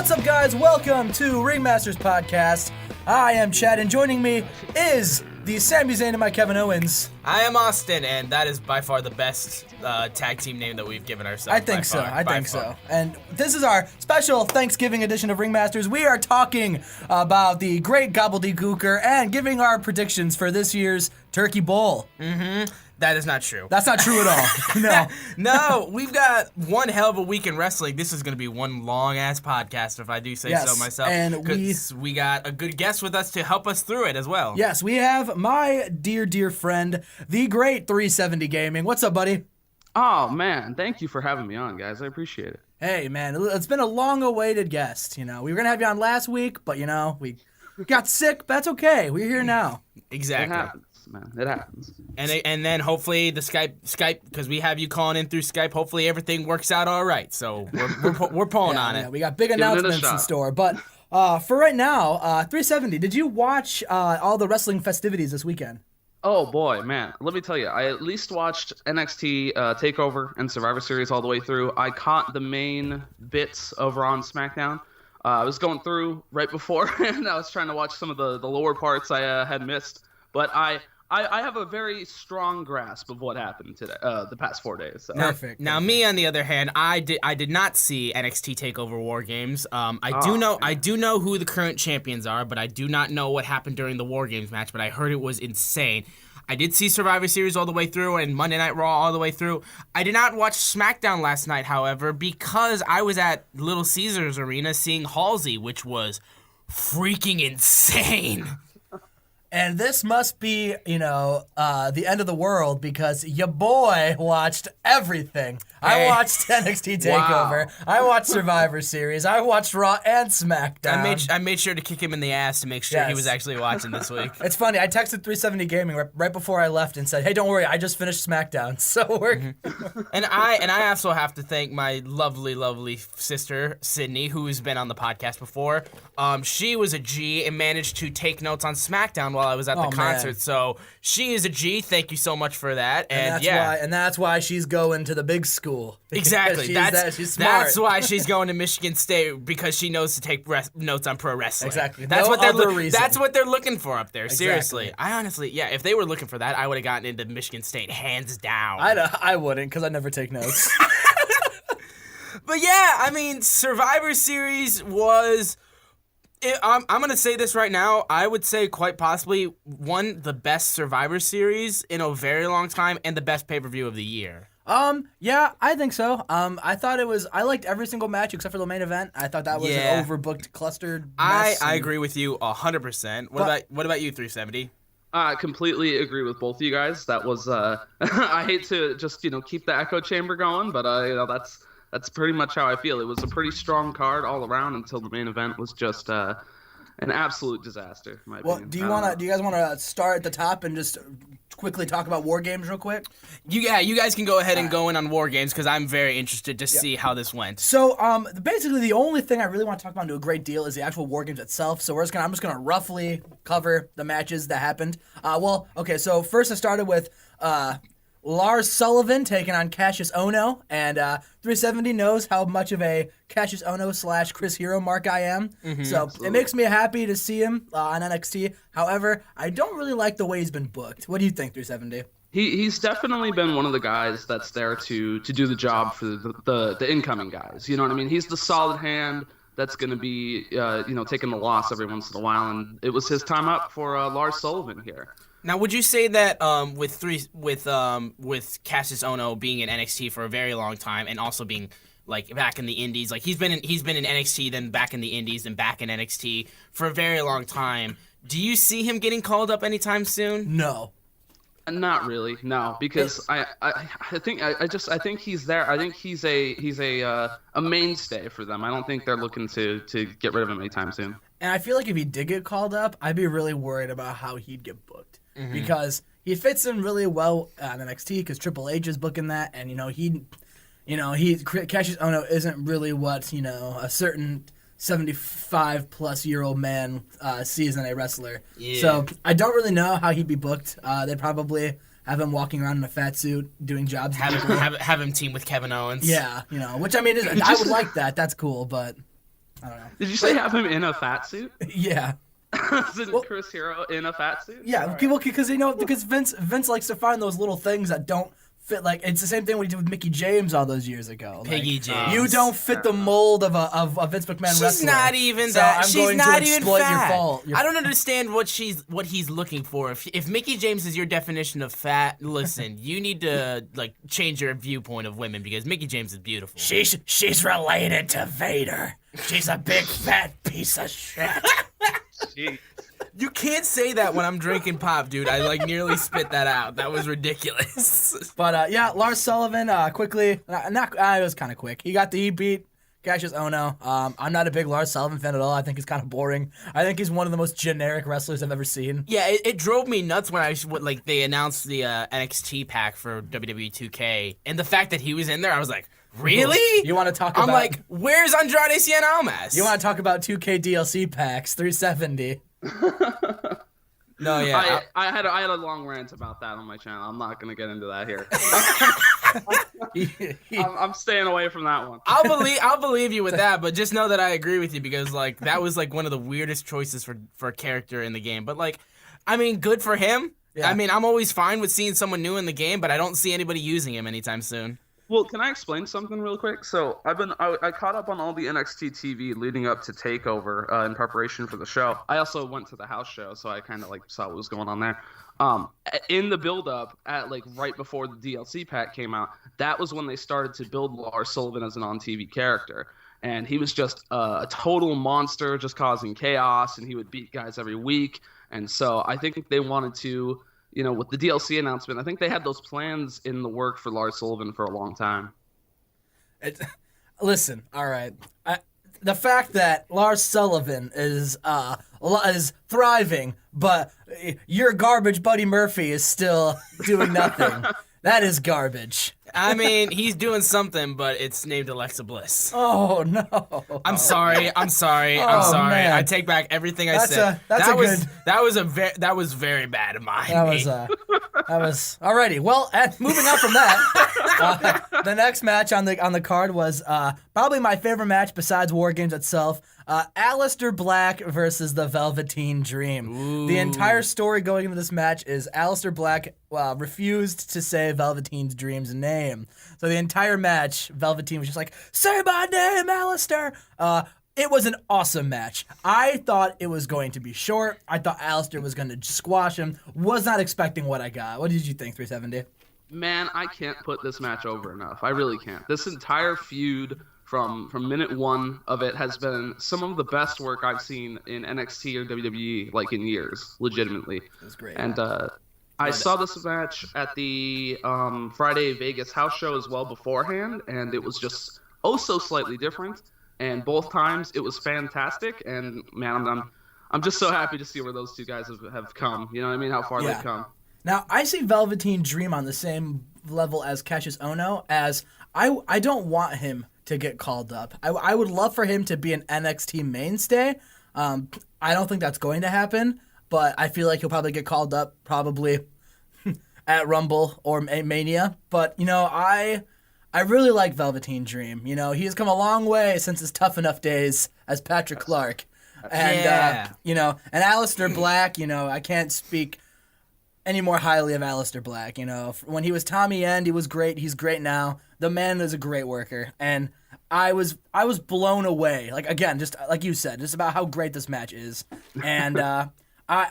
What's up, guys? Welcome to Ringmasters podcast. I am Chad, and joining me is the Sami Zayn and my Kevin Owens. I am Austin, and that is by far the best tag team name that we've given ourselves. I think so. And this is our special Thanksgiving edition of Ringmasters. We are talking about the great gobbledygooker and giving our predictions for this year's Turkey Bowl. That is not true. That's not true at all. No. No, we've got one hell of a week in wrestling. This is going to be one long-ass podcast, if I do say so myself. And we got a good guest with us to help us through it as well. Yes, we have my dear friend, the great 370 Gaming. What's up, buddy? Oh, man. Thank you for having me on, guys. I appreciate it. Hey, man. It's been a long-awaited guest. You know, we were going to have you on last week, but, you know, we got sick. But that's okay. We're here now. Exactly. It happens, man. It happens. And then hopefully the Skype, because we have you calling in through Skype, hopefully everything works out all right. So we're pulling on it. Yeah, we got big announcements in store. But for right now, 370, did you watch all the wrestling festivities this weekend? Oh, boy, man. Let me tell you, I at least watched NXT TakeOver and Survivor Series all the way through. I caught the main bits over on SmackDown. I was going through right before, and I was trying to watch some of the lower parts I had missed. But I have a very strong grasp of what happened today, the past 4 days. So. Perfect. Now, me on the other hand, I did not see NXT Takeover War Games. I do know who the current champions are, but I do not know what happened during the War Games match. But I heard it was insane. I did see Survivor Series all the way through and Monday Night Raw all the way through. I did not watch SmackDown last night, however, because I was at Little Caesars Arena seeing Halsey, which was freaking insane. And this must be, the end of the world because your boy watched everything. Hey. I watched NXT TakeOver. Wow. I watched Survivor Series. I watched Raw and SmackDown. I made sure to kick him in the ass to make sure he was actually watching this week. It's funny. I texted 370 Gaming right before I left and said, "Hey, don't worry. I just finished SmackDown." So we're. And I also have to thank my lovely sister Sydney, who's been on the podcast before. She was a G and managed to take notes on SmackDown while I was at the concert. Man. So she is a G. Thank you so much for that. And that's why she's going to the big school. Exactly. She's smart. That's why she's going to Michigan State, because she knows to take notes on pro wrestling. Exactly. That's No what they're other reason. That's what they're looking for up there. Exactly. Seriously. I honestly, if they were looking for that, I would have gotten into Michigan State hands down. I wouldn't, because I never take notes. But yeah, I mean, Survivor Series was. I'm going to say this right now. I would say quite possibly the best Survivor Series in a very long time and the best pay-per-view of the year. Yeah, I think so. I liked every single match except for the main event. I thought that was an overbooked, clustered mess. I agree with you 100%. What about you, 370? I completely agree with both of you guys. That was, I hate to just, keep the echo chamber going, but, that's pretty much how I feel. It was a pretty strong card all around until the main event was just an absolute disaster, in my opinion. Do you guys want to start at the top and just quickly talk about War Games real quick? You guys can go ahead and go in on War Games because I'm very interested to see how this went. So, basically the only thing I really want to talk about into a great deal is the actual War Games itself. So I'm just gonna roughly cover the matches that happened. So first I started with Lars Sullivan taking on Cassius Ohno, and 370 knows how much of a Cassius Ohno / Chris Hero mark I am. So absolutely. It makes me happy to see him on NXT. However, I don't really like the way he's been booked. What do you think, 370? He's definitely been one of the guys that's there to do the job for the incoming guys. You know what I mean? He's the solid hand that's going to be taking the loss every once in a while, and it was his time up for Lars Sullivan here. Now, would you say that with Cassius Ohno being in NXT for a very long time and also being like back in the Indies, like he's been in NXT, then back in the Indies, and back in NXT for a very long time, do you see him getting called up anytime soon? No. Not really, no, because I think he's there. I think he's a mainstay for them. I don't think they're looking to get rid of him anytime soon. And I feel like if he did get called up, I'd be really worried about how he'd get booked. Because he fits in really well on NXT because Triple H is booking that, and Cassius Ohno isn't really what a certain 75-plus-year-old man sees in a wrestler. Yeah. So I don't really know how he'd be booked. They'd probably have him walking around in a fat suit doing jobs. Have him team with Kevin Owens. Yeah, which I mean, I would like that. That's cool, but I don't know. Did you say have him in a fat suit? Yeah. Isn't Chris Hero in a fat suit? Yeah, All people because Vince likes to find those little things that don't fit. Like it's the same thing what he did with Mickey James all those years ago. Piggy like, James. You don't fit the mold of a Vince McMahon She's wrestler. not even so that. I'm She's going not to even exploit fat. your fault. I don't understand what he's looking for. If Mickey James is your definition of fat, listen, you need to like change your viewpoint of women because Mickey James is beautiful. She's related to Vader. She's a big fat piece of shit. Jeez. You can't say that when I'm drinking pop, dude. I like nearly spit that out. That was ridiculous. But yeah, Lars Sullivan quickly. It was kind of quick. He beat Cassius Ohno. I'm not a big Lars Sullivan fan at all. I think he's kind of boring. I think he's one of the most generic wrestlers I've ever seen. Yeah, it drove me nuts when they announced the NXT pack for WWE 2K, and the fact that he was in there, I was like, really? You want to talk about? I'm like, where's Andrade Cien Almas? You want to talk about 2K DLC packs? 370. No, yeah. I had a long rant about that on my channel. I'm not gonna get into that here. I'm staying away from that one. I'll believe you with that, but just know that I agree with you because like that was like one of the weirdest choices for a character in the game. But like, I mean, good for him. Yeah. I mean, I'm always fine with seeing someone new in the game, but I don't see anybody using him anytime soon. Well, can I explain something real quick? So I caught up on all the NXT TV leading up to TakeOver in preparation for the show. I also went to the house show, so I kind of like saw what was going on there. In the build-up, at like right before the DLC pack came out, that was when they started to build Lars Sullivan as an on-TV character, and he was just a total monster, just causing chaos, and he would beat guys every week. And so I think they wanted to. With the DLC announcement, I think they had those plans in the work for Lars Sullivan for a long time. Listen, all right. The fact that Lars Sullivan is thriving, but your garbage Buddy Murphy is still doing nothing, that is garbage. I mean, he's doing something, but it's named Alexa Bliss. Oh, no. I'm sorry. Oh, man. I take back everything I said. That was very bad of mine. That was alrighty. Well, moving on from that, the next match on the card was probably my favorite match besides War Games itself. Aleister Black versus the Velveteen Dream. Ooh. The entire story going into this match is Aleister Black refused to say Velveteen Dream's name. So the entire match, Velveteen was just like, "Say my name, Aleister!" It was an awesome match. I thought it was going to be short. I thought Aleister was going to squash him. Was not expecting what I got. What did you think, 370? Man, I can't put this match over enough. I really can't. This entire feud from minute one of it has been some of the best work I've seen in NXT or WWE like in years, legitimately. It was great. And I saw this match at the Friday Vegas house show as well beforehand, and it was just so slightly different. And both times it was fantastic. And man, I'm just so happy to see where those two guys have come. You know what I mean? How far they've come. Now I see Velveteen Dream on the same level as Cassius Ohno. As I don't want him to get called up. I would love for him to be an NXT mainstay. I don't think that's going to happen, but I feel like he'll probably get called up probably at Rumble or Mania. But, I really like Velveteen Dream. He has come a long way since his Tough Enough days as Patrick Clark. And, and Aleister Black, I can't speak any more highly of Aleister Black. When he was Tommy End, he was great. He's great now. The man is a great worker. And I was blown away. Like, again, just like you said, just about how great this match is. And I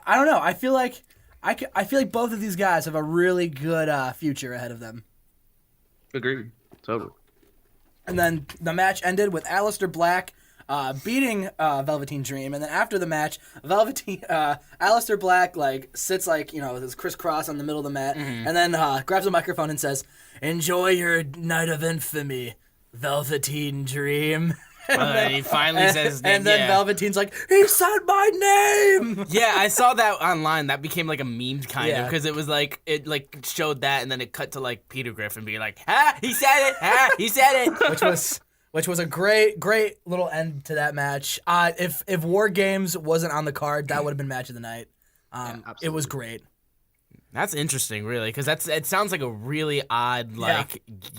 don't know. I feel like both of these guys have a really good future ahead of them. Agreed. Totally. And then the match ended with Aleister Black beating Velveteen Dream, and then after the match, Aleister Black sits with his crisscross on the middle of the mat, and then grabs a microphone and says, "Enjoy your night of infamy, Velveteen Dream." He finally says his name. And then Velveteen's like, "He said my name!" Yeah, I saw that online. That became like a meme kind of, because it was like, it showed that, and then it cut to like Peter Griffin being like, he said it, he said it. Which was a great little end to that match. If War Games wasn't on the card, that would have been match of the night. It was great. That's interesting, really, because it sounds like a really odd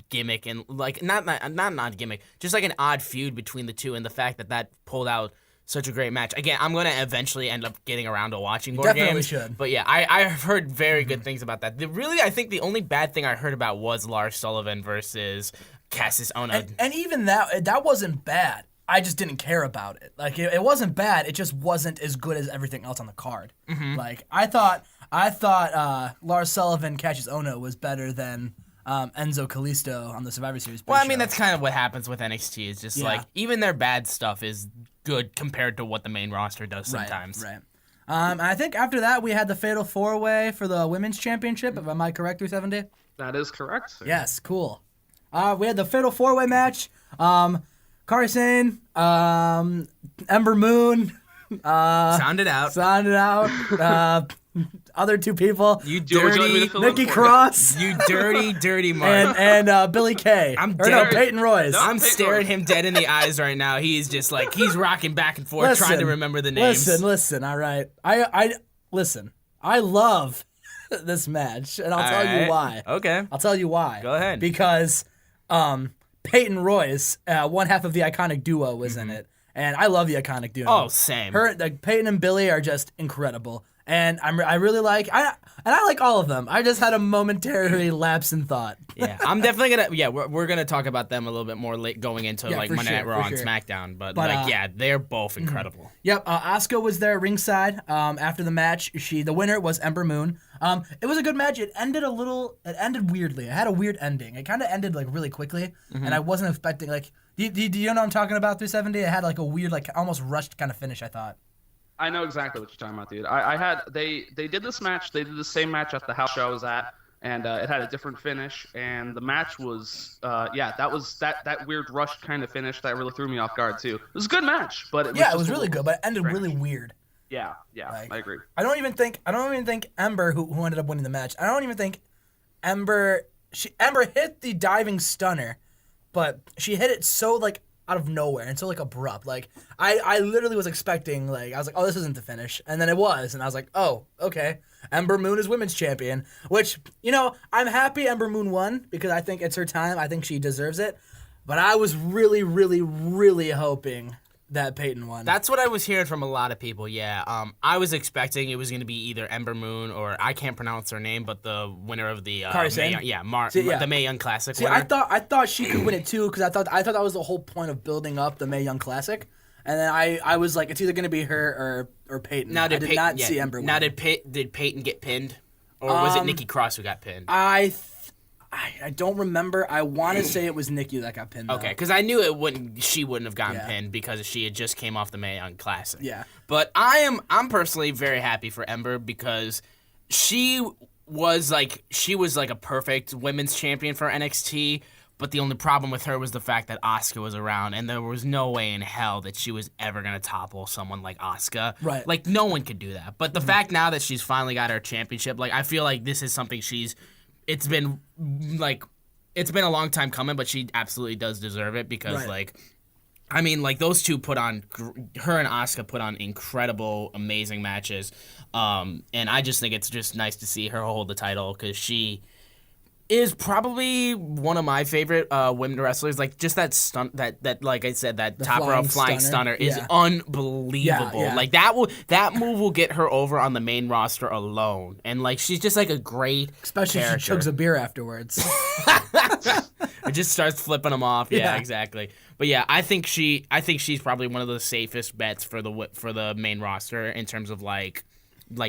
gimmick and like not an odd gimmick, just like an odd feud between the two, and the fact that pulled out such a great match. Again, I'm gonna eventually end up getting around to watching more definitely games. should. But yeah, I've heard very good things about that. I think the only bad thing I heard about was Lars Sullivan versus Cassius Ohno. And even that wasn't bad. I just didn't care about it. Like it wasn't bad. It just wasn't as good as everything else on the card. Like I thought Lars Sullivan Cassius Ohno was better than Enzo Callisto on the Survivor Series. Well, I mean that's kind of what happens with NXT. It's just like even their bad stuff is good compared to what the main roster does sometimes. Right. I think after that we had the Fatal 4-Way for the Women's Championship. Am I correct, 370? That is correct, sir. Yes, cool. We had the Fatal 4-Way match. Kairi Sane, Ember Moon. Sound it out. Other two people. You Would you like me dirty, to fill in Nikki for Cross. you dirty Mark. and Billy Kay. Peyton Royce. No. I'm Peyton staring Royce. him dead in the eyes right now. He's just like he's rocking back and forth, trying to remember the names. Listen. All right. I listen. I love this match, and I'll tell you why. Okay. I'll tell you why. Go ahead. Because Peyton Royce, one half of the Iconic Duo, was in it, and I love the Iconic Duo. Oh, same. Peyton and Billy are just incredible, and I really like I like all of them. I just had a momentary lapse in thought. Yeah, I'm definitely gonna. Yeah, we're gonna talk about them a little bit more late going into like for Monday sure, Night Raw for and sure. SmackDown. But But, they're both incredible. Yep, Asuka was there ringside after the match. The winner was Ember Moon. It was a good match. It ended weirdly. It had a weird ending. It kind of ended like really quickly, and I wasn't expecting like. Do you know what I'm talking about? 370. It had like a weird, like almost rushed kind of finish. I thought. I know exactly what you're talking about, dude. They did this match. They did the same match at the house show I was at, and it had a different finish. And the match was, that was that weird rushed kind of finish that really threw me off guard too. It was a good match, but it was really good, but it ended really weird. Yeah, Like, I agree. I don't even think Ember, who ended up winning the match. I don't even think Ember hit the diving stunner, but she hit it so like out of nowhere and so like abrupt. Like I literally was expecting I was like, oh, this isn't the finish, and then it was, and I was like, oh, okay. Ember Moon is women's champion, which I'm happy Ember Moon won because I think it's her time. I think she deserves it, but I was really, really, really hoping that Peyton won. That's what I was hearing from a lot of people. Yeah, I was expecting it was going to be either Ember Moon or I can't pronounce her name, but the winner of the the Mae Young Classic. See, winner. I thought she could win it too because I thought that was the whole point of building up the Mae Young Classic, and then I was like, it's either going to be her or Peyton. Now I did not see Ember win. Now did Peyton get pinned, or was it Nikki Cross who got pinned? I don't remember. I want to say it was Nikki that got pinned. Okay, because I knew she wouldn't have gotten pinned because she had just came off the Mae Young Classic. Yeah. But I'm personally very happy for Ember because she was like a perfect women's champion for NXT. But the only problem with her was the fact that Asuka was around, and there was no way in hell that she was ever gonna topple someone like Asuka. Right. Like no one could do that. But the fact now that she's finally got her championship, like I feel like this is something it's been a long time coming, but she absolutely does deserve it because those two her and Asuka put on incredible, amazing matches, and I just think it's just nice to see her hold the title because she is probably one of my favorite women wrestlers. Like just that stunt, that like I said, that top rope flying stunner is unbelievable. Yeah. Like that move will get her over on the main roster alone, and like she's just like a great especially if she chugs a beer afterwards. It just starts flipping them off. Yeah, Yeah. exactly. But yeah, I think she's probably one of the safest bets for the main roster in terms of like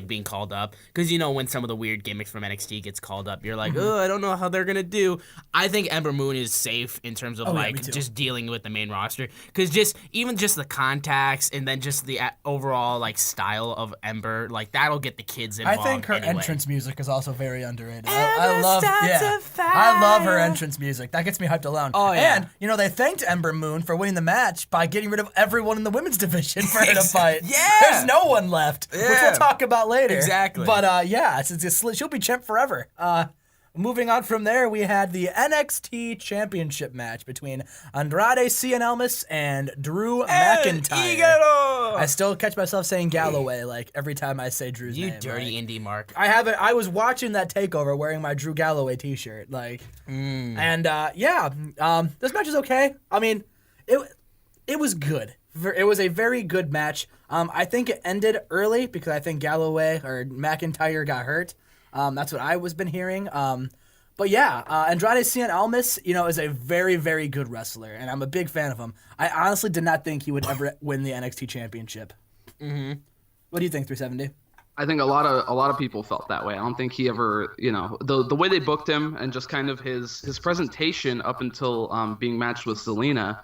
being called up, because when some of the weird gimmicks from NXT gets called up, you're like, oh, I don't know how they're gonna do. I think Ember Moon is safe in terms of just dealing with the main roster, because even the contacts and then just the overall like style of Ember, like that'll get the kids involved. I think her anyway. entrance music is also very underrated. I love her entrance music. That gets me hyped alone. Oh yeah. And they thanked Ember Moon for winning the match by getting rid of everyone in the women's division for her to fight. Yeah. There's no one left, which we'll talk about later. Exactly. But she'll be champ forever. moving on from there, we had the NXT Championship match between Andrade Cien Almas and Drew McIntyre. I still catch myself saying Galloway like every time I say Drew's name. You dirty indie Mark. I have it. I was watching that takeover wearing my Drew Galloway T-shirt, and this match is okay. I mean, it was good. It was a very good match. I think it ended early because I think Galloway or McIntyre got hurt. That's what I was been hearing. But yeah, Andrade Cien Almas, is a very, very good wrestler, and I'm a big fan of him. I honestly did not think he would ever win the NXT Championship. Mm-hmm. What do you think, 370? I think a lot of people felt that way. I don't think he ever, the way they booked him and just kind of his presentation up until being matched with Zelina.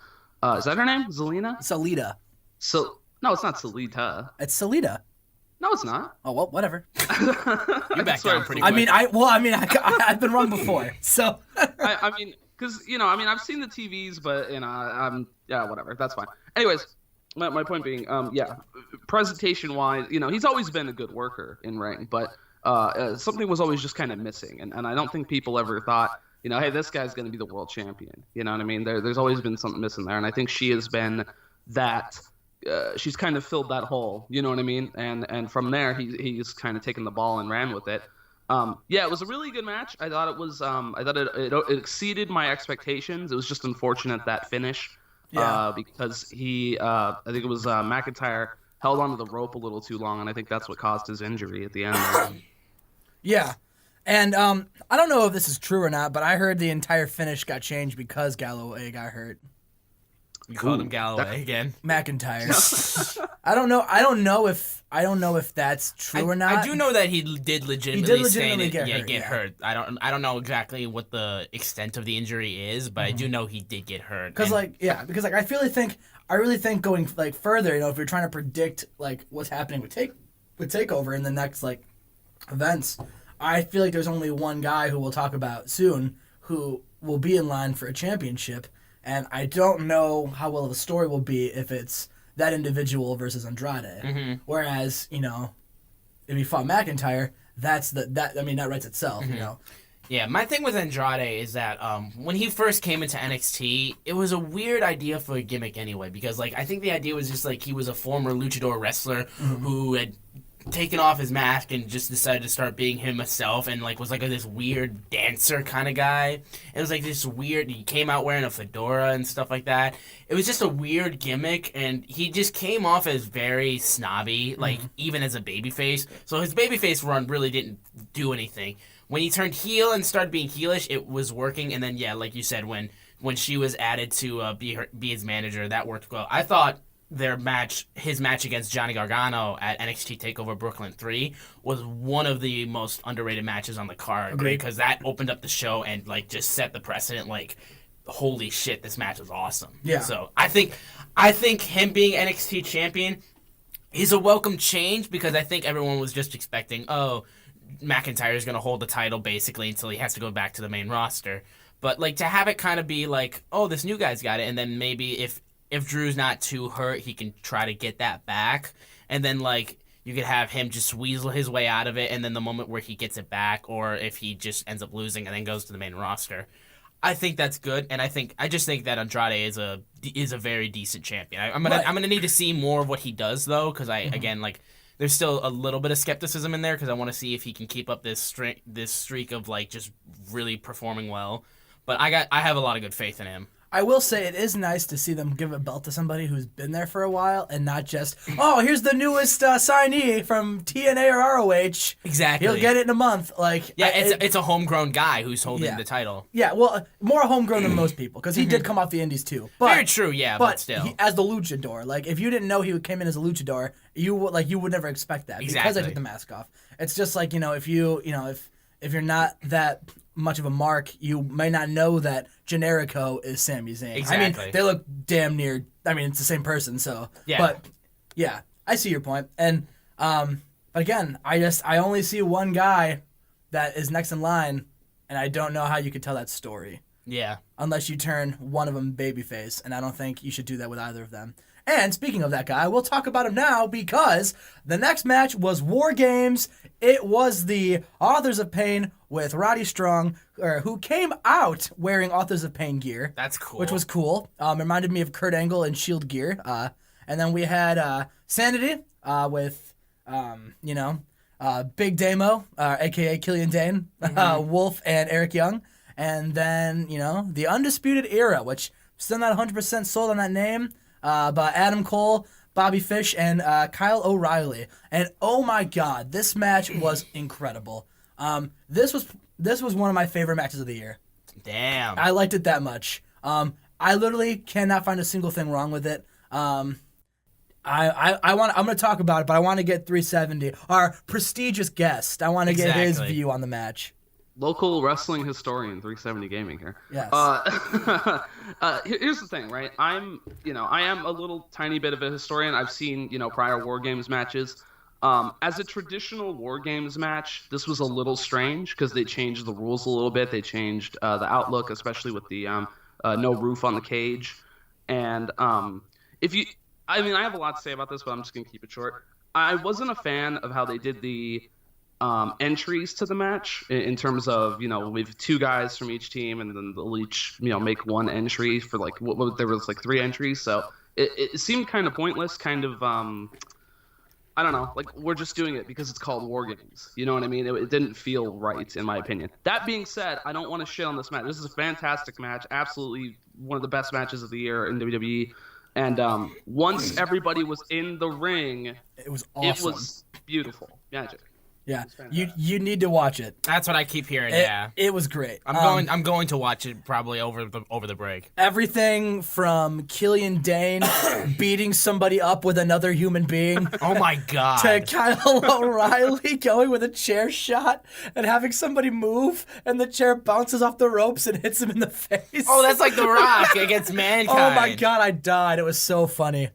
Is that her name? Zelina? Salida. No, it's not Salita. It's Salida. No, it's not. Oh well, whatever. You backed down pretty quick. I've been wrong before. So. Because I've seen the TVs, but whatever. That's fine. Anyways, my point being, presentation wise, he's always been a good worker in ring, but something was always just kind of missing, and I don't think people ever thought, hey, this guy's going to be the world champion. You know what I mean? There's always been something missing there, and I think she has been that. She's kind of filled that hole, you know what I mean? And from there, he's kind of taken the ball and ran with it. It was a really good match. I thought it was. I thought it exceeded my expectations. It was just unfortunate that finish, because I think it was McIntyre held onto the rope a little too long, and I think that's what caused his injury at the end. Yeah. And I don't know if this is true or not, but I heard the entire finish got changed because Galloway got hurt. You called him Galloway again. McIntyre. I don't know if that's true or not. I do know that he did legitimately get hurt. I don't know exactly what the extent of the injury is, but I do know he did get hurt. Because I really think going further, if you're trying to predict what's happening with Takeover in the next events, I feel like there's only one guy who we'll talk about soon who will be in line for a championship. And I don't know how well of a story will be if it's that individual versus Andrade. Mm-hmm. Whereas, if he fought McIntyre, that writes itself, Yeah, my thing with Andrade is that when he first came into NXT, it was a weird idea for a gimmick anyway, because I think the idea was just he was a former luchador wrestler who had taken off his mask and just decided to start being himself, and was this weird dancer kind of guy. It was this weird, he came out wearing a fedora and stuff like that. It was just a weird gimmick, and he just came off as very snobby, even as a babyface. So his babyface run really didn't do anything. When he turned heel and started being heelish, it was working, and then like you said, when she was added to be his manager, that worked well. I thought his match against Johnny Gargano at NXT TakeOver Brooklyn 3 was one of the most underrated matches on the card, because that opened up the show and just set the precedent. Holy shit, this match was awesome. Yeah. So I think him being NXT champion is a welcome change, because I think everyone was just expecting, McIntyre is going to hold the title basically until he has to go back to the main roster. But to have it kind of be this new guy's got it, and then maybe if Drew's not too hurt, he can try to get that back. And then, you could have him just weasel his way out of it, and then the moment where he gets it back, or if he just ends up losing and then goes to the main roster. I think that's good, and I just think that Andrade is a very decent champion. I'm gonna need to see more of what he does, though, because again, there's still a little bit of skepticism in there, because I want to see if he can keep up this streak of just really performing well. But I have a lot of good faith in him. I will say it is nice to see them give a belt to somebody who's been there for a while, and not just, here's the newest signee from TNA or ROH. Exactly. He'll get it in a month. It's a homegrown guy who's holding the title. Yeah, well, more homegrown than most people, because he did come off the indies too. But, very true, yeah, but still. As the luchador, if you didn't know he came in as a luchador, you would never expect that, because I took the mask off. It's just if you're not that much of a mark, you may not know that Generico is Sami Zayn. Exactly. They look damn near. It's the same person. So, yeah. But yeah, I see your point. And but again, I only see one guy that is next in line, and I don't know how you could tell that story. Yeah. Unless you turn one of them babyface, and I don't think you should do that with either of them. And speaking of that guy, we'll talk about him now because the next match was War Games. It was the Authors of Pain with Roddy Strong, who came out wearing Authors of Pain gear. That's cool. Which was cool. Reminded me of Kurt Angle and Shield gear. And then we had Sanity with, Big Damo, a.k.a. Killian Dane, Wolf, and Eric Young. And then, the Undisputed Era, which still not 100% sold on that name, but Adam Cole, Bobby Fish, and Kyle O'Reilly. And oh my God, this match was incredible. This was one of my favorite matches of the year. Damn. I liked it that much. I literally cannot find a single thing wrong with it. I'm going to talk about it, but I want to get 370, our prestigious guest. I want to get his view on the match. Local wrestling historian, 370 Gaming here. Yes. Here's the thing, right? I am a little tiny bit of a historian. I've seen, prior War Games matches. As a traditional War Games match, this was a little strange because they changed the rules a little bit. They changed the outlook, especially with the no roof on the cage. And I have a lot to say about this, but I'm just going to keep it short. I wasn't a fan of how they did the entries to the match in terms of, we have two guys from each team and then they'll each, make one entry for there was 3 entries. So it seemed kind of pointless, kind of, I don't know, we're just doing it because it's called War Games. You know what I mean? It didn't feel right, in my opinion. That being said, I don't want to shit on this match. This is a fantastic match. Absolutely one of the best matches of the year in WWE. And once everybody was in the ring, it was awesome. It was beautiful. Magic. Yeah, you need to watch it. That's what I keep hearing. It was great. I'm going to watch it probably over the break. Everything from Killian Dane beating somebody up with another human being. Oh my God. To Kyle O'Reilly going with a chair shot and having somebody move and the chair bounces off the ropes and hits him in the face. Oh, that's like The Rock against Mankind. Oh my God, I died. It was so funny.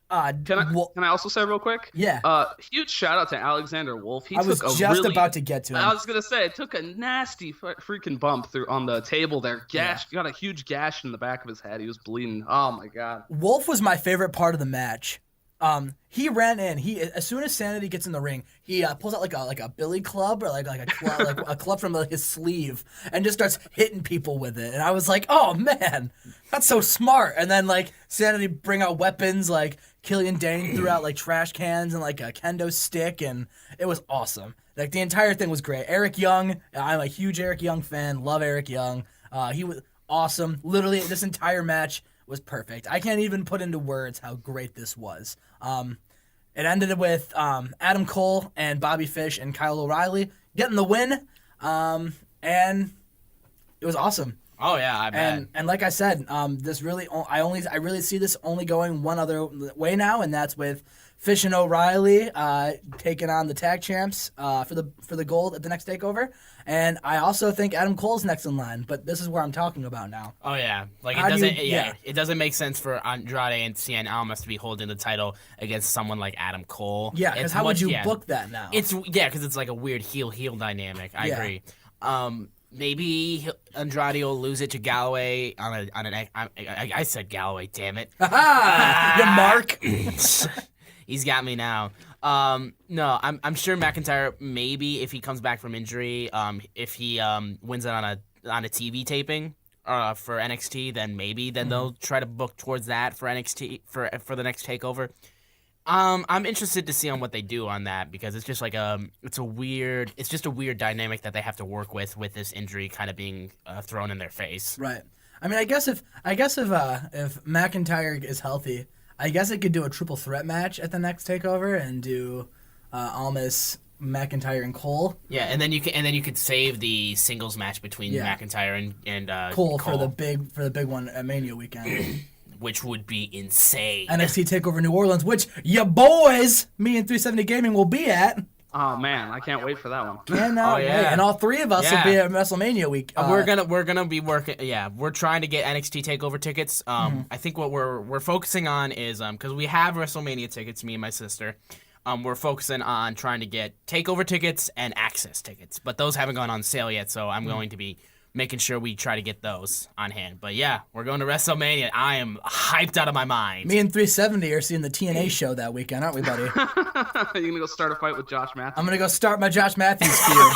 Can I also say real quick? Yeah. Huge shout out to Alexander Wolf. I was just about to get to him. I was gonna say it took a nasty freaking bump through on the table there. Got a huge gash in the back of his head. He was bleeding. Oh my God. Wolf was my favorite part of the match. He ran in. As soon as Sanity gets in the ring, he pulls out like a billy club or like a club, like a club from his sleeve, and just starts hitting people with it. And I was like, oh man, that's so smart. And then Sanity bring out weapons, like Killian Dane threw out like trash cans and like a kendo stick, and it was awesome. Like the entire thing was great. Eric Young, I'm a huge Eric Young fan. Love Eric Young. He was awesome. Literally, this entire match was perfect. I can't even put into words how great this was. It ended with Adam Cole and Bobby Fish and Kyle O'Reilly getting the win, and it was awesome. Oh yeah, I bet. And like I said, this really I really see this only going one other way now, and that's with Fish and O'Reilly taking on the tag champs for the gold at the next takeover. And I also think Adam Cole's next in line, but this is where I'm talking about now. Oh yeah, it doesn't make sense for Andrade and Cien Almas to be holding the title against someone like Adam Cole. Yeah, because how would you book that now? Because it's like a weird heel dynamic. I agree. Maybe Andrade will lose it to Galloway I said Galloway, damn it. Your mark. He's got me now. No, I'm sure McIntyre, maybe if he comes back from injury, if he wins it on a TV taping for NXT, then maybe they'll try to book towards that for NXT for the next takeover. I'm interested to see on what they do on that because it's just it's just a weird dynamic that they have to work with this injury kind of being thrown in their face. Right. I mean, I guess if McIntyre is healthy, I guess it could do a triple threat match at the next takeover and do Almas, McIntyre, and Cole. Yeah, and then you could save the singles match between McIntyre and Cole for the big one at Mania weekend. Which would be insane. NXT TakeOver New Orleans, which your boys, me and 370 Gaming, will be at. Oh man, I can't wait for that one. Cannot wait. And all three of us will be at WrestleMania week. We're gonna be working. Yeah, we're trying to get NXT Takeover tickets. I think what we're focusing on is because we have WrestleMania tickets, me and my sister. We're focusing on trying to get Takeover tickets and Access tickets, but those haven't gone on sale yet. So I'm going to be making sure we try to get those on hand. But yeah, we're going to WrestleMania. I am hyped out of my mind. Me and 370 are seeing the TNA show that weekend, aren't we, buddy? Are you gonna go start a fight with Josh Matthews? I'm gonna go start my Josh Matthews feud.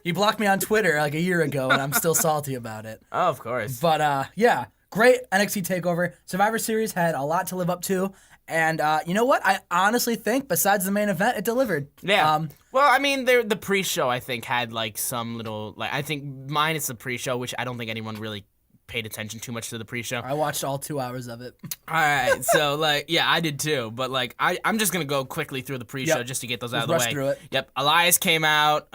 He blocked me on Twitter like a year ago, and I'm still salty about it. Oh, of course. But yeah, great NXT TakeOver. Survivor Series had a lot to live up to. And you know what? I honestly think, besides the main event, it delivered. Yeah. Well, I mean, the pre-show, I think, had, like, some little... like I think minus the pre-show, which I don't think anyone really paid attention too much to the pre-show. I watched all 2 hours of it. All right. So, like, yeah, I did too. But, like, I'm just going to go quickly through the pre-show just to get those out of the way. Through it. Yep. Elias came out,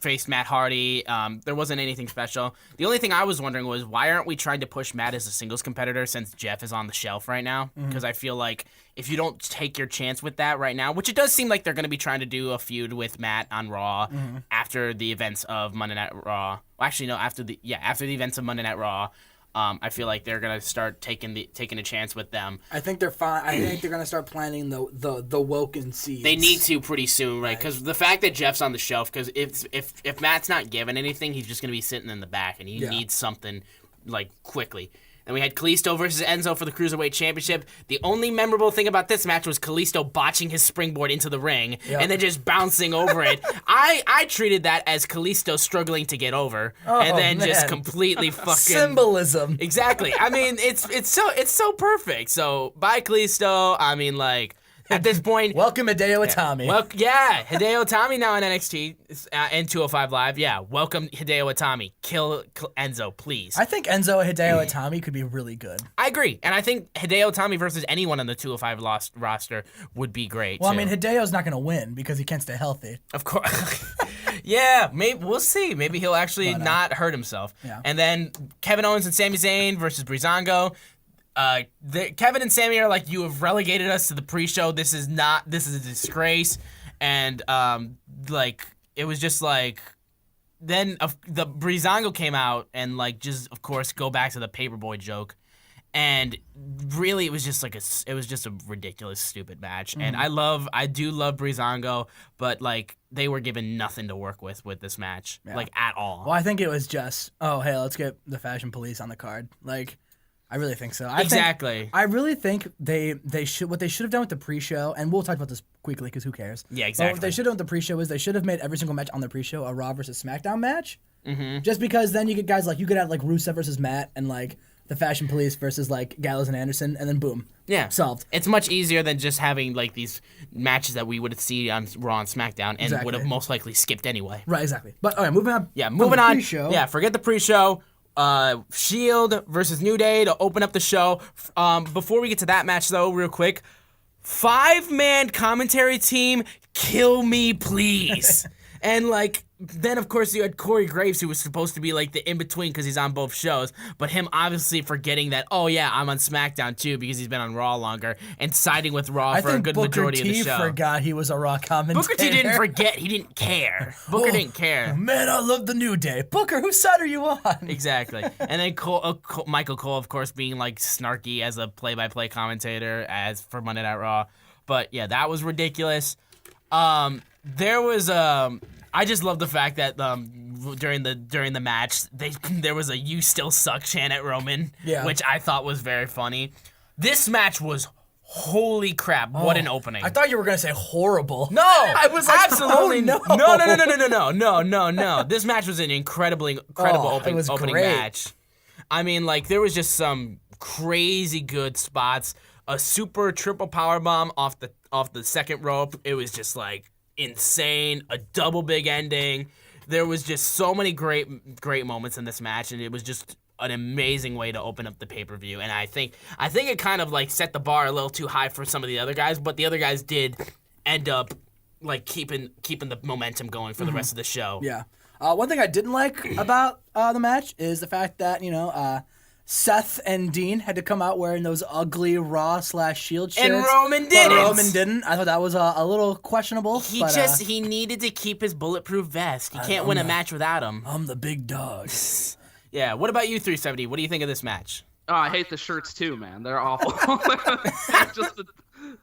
faced Matt Hardy. There wasn't anything special. The only thing I was wondering was, why aren't we trying to push Matt as a singles competitor since Jeff is on the shelf right now? Because I feel like if you don't take your chance with that right now, which it does seem like they're going to be trying to do a feud with Matt on Raw after the events of Monday Night Raw. Well, actually, no, after the events of Monday Night Raw. I feel like they're gonna start taking a chance with them. I think they're fine. I think they're gonna start planting the Woken seeds. They need to pretty soon, right? Because the fact that Jeff's on the shelf, because if Matt's not given anything, he's just gonna be sitting in the back, and he needs something like quickly. And we had Kalisto versus Enzo for the Cruiserweight Championship. The only memorable thing about this match was Kalisto botching his springboard into the ring and then just bouncing over it. I treated that as Kalisto struggling to get over and then just completely fucking... Symbolism. Exactly. I mean, it's so perfect. So, bye, Kalisto. I mean, like... At this point... Welcome Hideo Itami. Hideo Itami now in NXT and 205 Live. Yeah, welcome Hideo Itami. Kill Enzo, please. I think Enzo Hideo Itami could be really good. I agree. And I think Hideo Itami versus anyone on the 205 roster would be great, Well, too. I mean, Hideo's not going to win because he can't stay healthy. Of course. Yeah, maybe we'll see. Maybe he'll actually not hurt himself. Yeah. And then Kevin Owens and Sami Zayn versus Breezango. Kevin and Sammy are like, you have relegated us to the pre-show. This is a disgrace. And like it was just like, then the Breezango came out and like just of course go back to the paperboy joke, and really it was just a ridiculous stupid match. And I do love Breezango, but like they were given nothing to work with this match, like at all. Well, I think it was just, oh hey, let's get the Fashion Police on the card, like. I really think so. I really think they should, what they should have done with the pre-show, and we'll talk about this quickly because who cares? Yeah, exactly. But what they should have done with the pre-show is they should have made every single match on the pre-show a Raw versus SmackDown match. Just because then you get guys like, you could have like Rusev versus Matt and like the Fashion Police versus like Gallows and Anderson, and then boom. Yeah. Solved. It's much easier than just having like these matches that we would see on Raw and SmackDown and would have most likely skipped anyway. Right, exactly. But all right, moving on. Yeah, moving on. Pre-show. Yeah, forget the pre-show. Shield versus New Day to open up the show. Before we get to that match, though, real quick, 5-man commentary team, kill me, please. And like, then of course you had Corey Graves, who was supposed to be like the in-between because he's on both shows, but him obviously forgetting that, oh yeah, I'm on SmackDown too because he's been on Raw longer, and siding with Raw for a good majority of the show. Booker T forgot he was a Raw commentator. Booker T didn't forget, he didn't care. Booker didn't care. Man, I love the New Day. Booker, whose side are you on? Exactly. And then Michael Cole, of course, being like snarky as a play-by-play commentator as for Monday Night Raw. But yeah, that was ridiculous. There was I just love the fact that during the match there was a "You still suck" chant at Roman, which I thought was very funny. This match was holy crap! What an opening! I thought you were gonna say horrible. No, I was like, absolutely oh, no. This match was an incredible opening match. I mean, like there was just some crazy good spots. A super triple powerbomb off the second rope. It was just like insane. A double big ending. There was just so many great moments in this match, and it was just an amazing way to open up the pay-per-view. And I think it kind of like set the bar a little too high for some of the other guys, but the other guys did end up like keeping the momentum going for the rest of the show. Yeah. One thing I didn't like about the match is the fact that, you know, Seth and Dean had to come out wearing those ugly Raw/Shield shirts. And Roman didn't. I thought that was a little questionable. He needed to keep his bulletproof vest. He can't win a match without him. I'm the big dog. Yeah, what about you, 370? What do you think of this match? Oh, I hate the shirts too, man. They're awful. Just the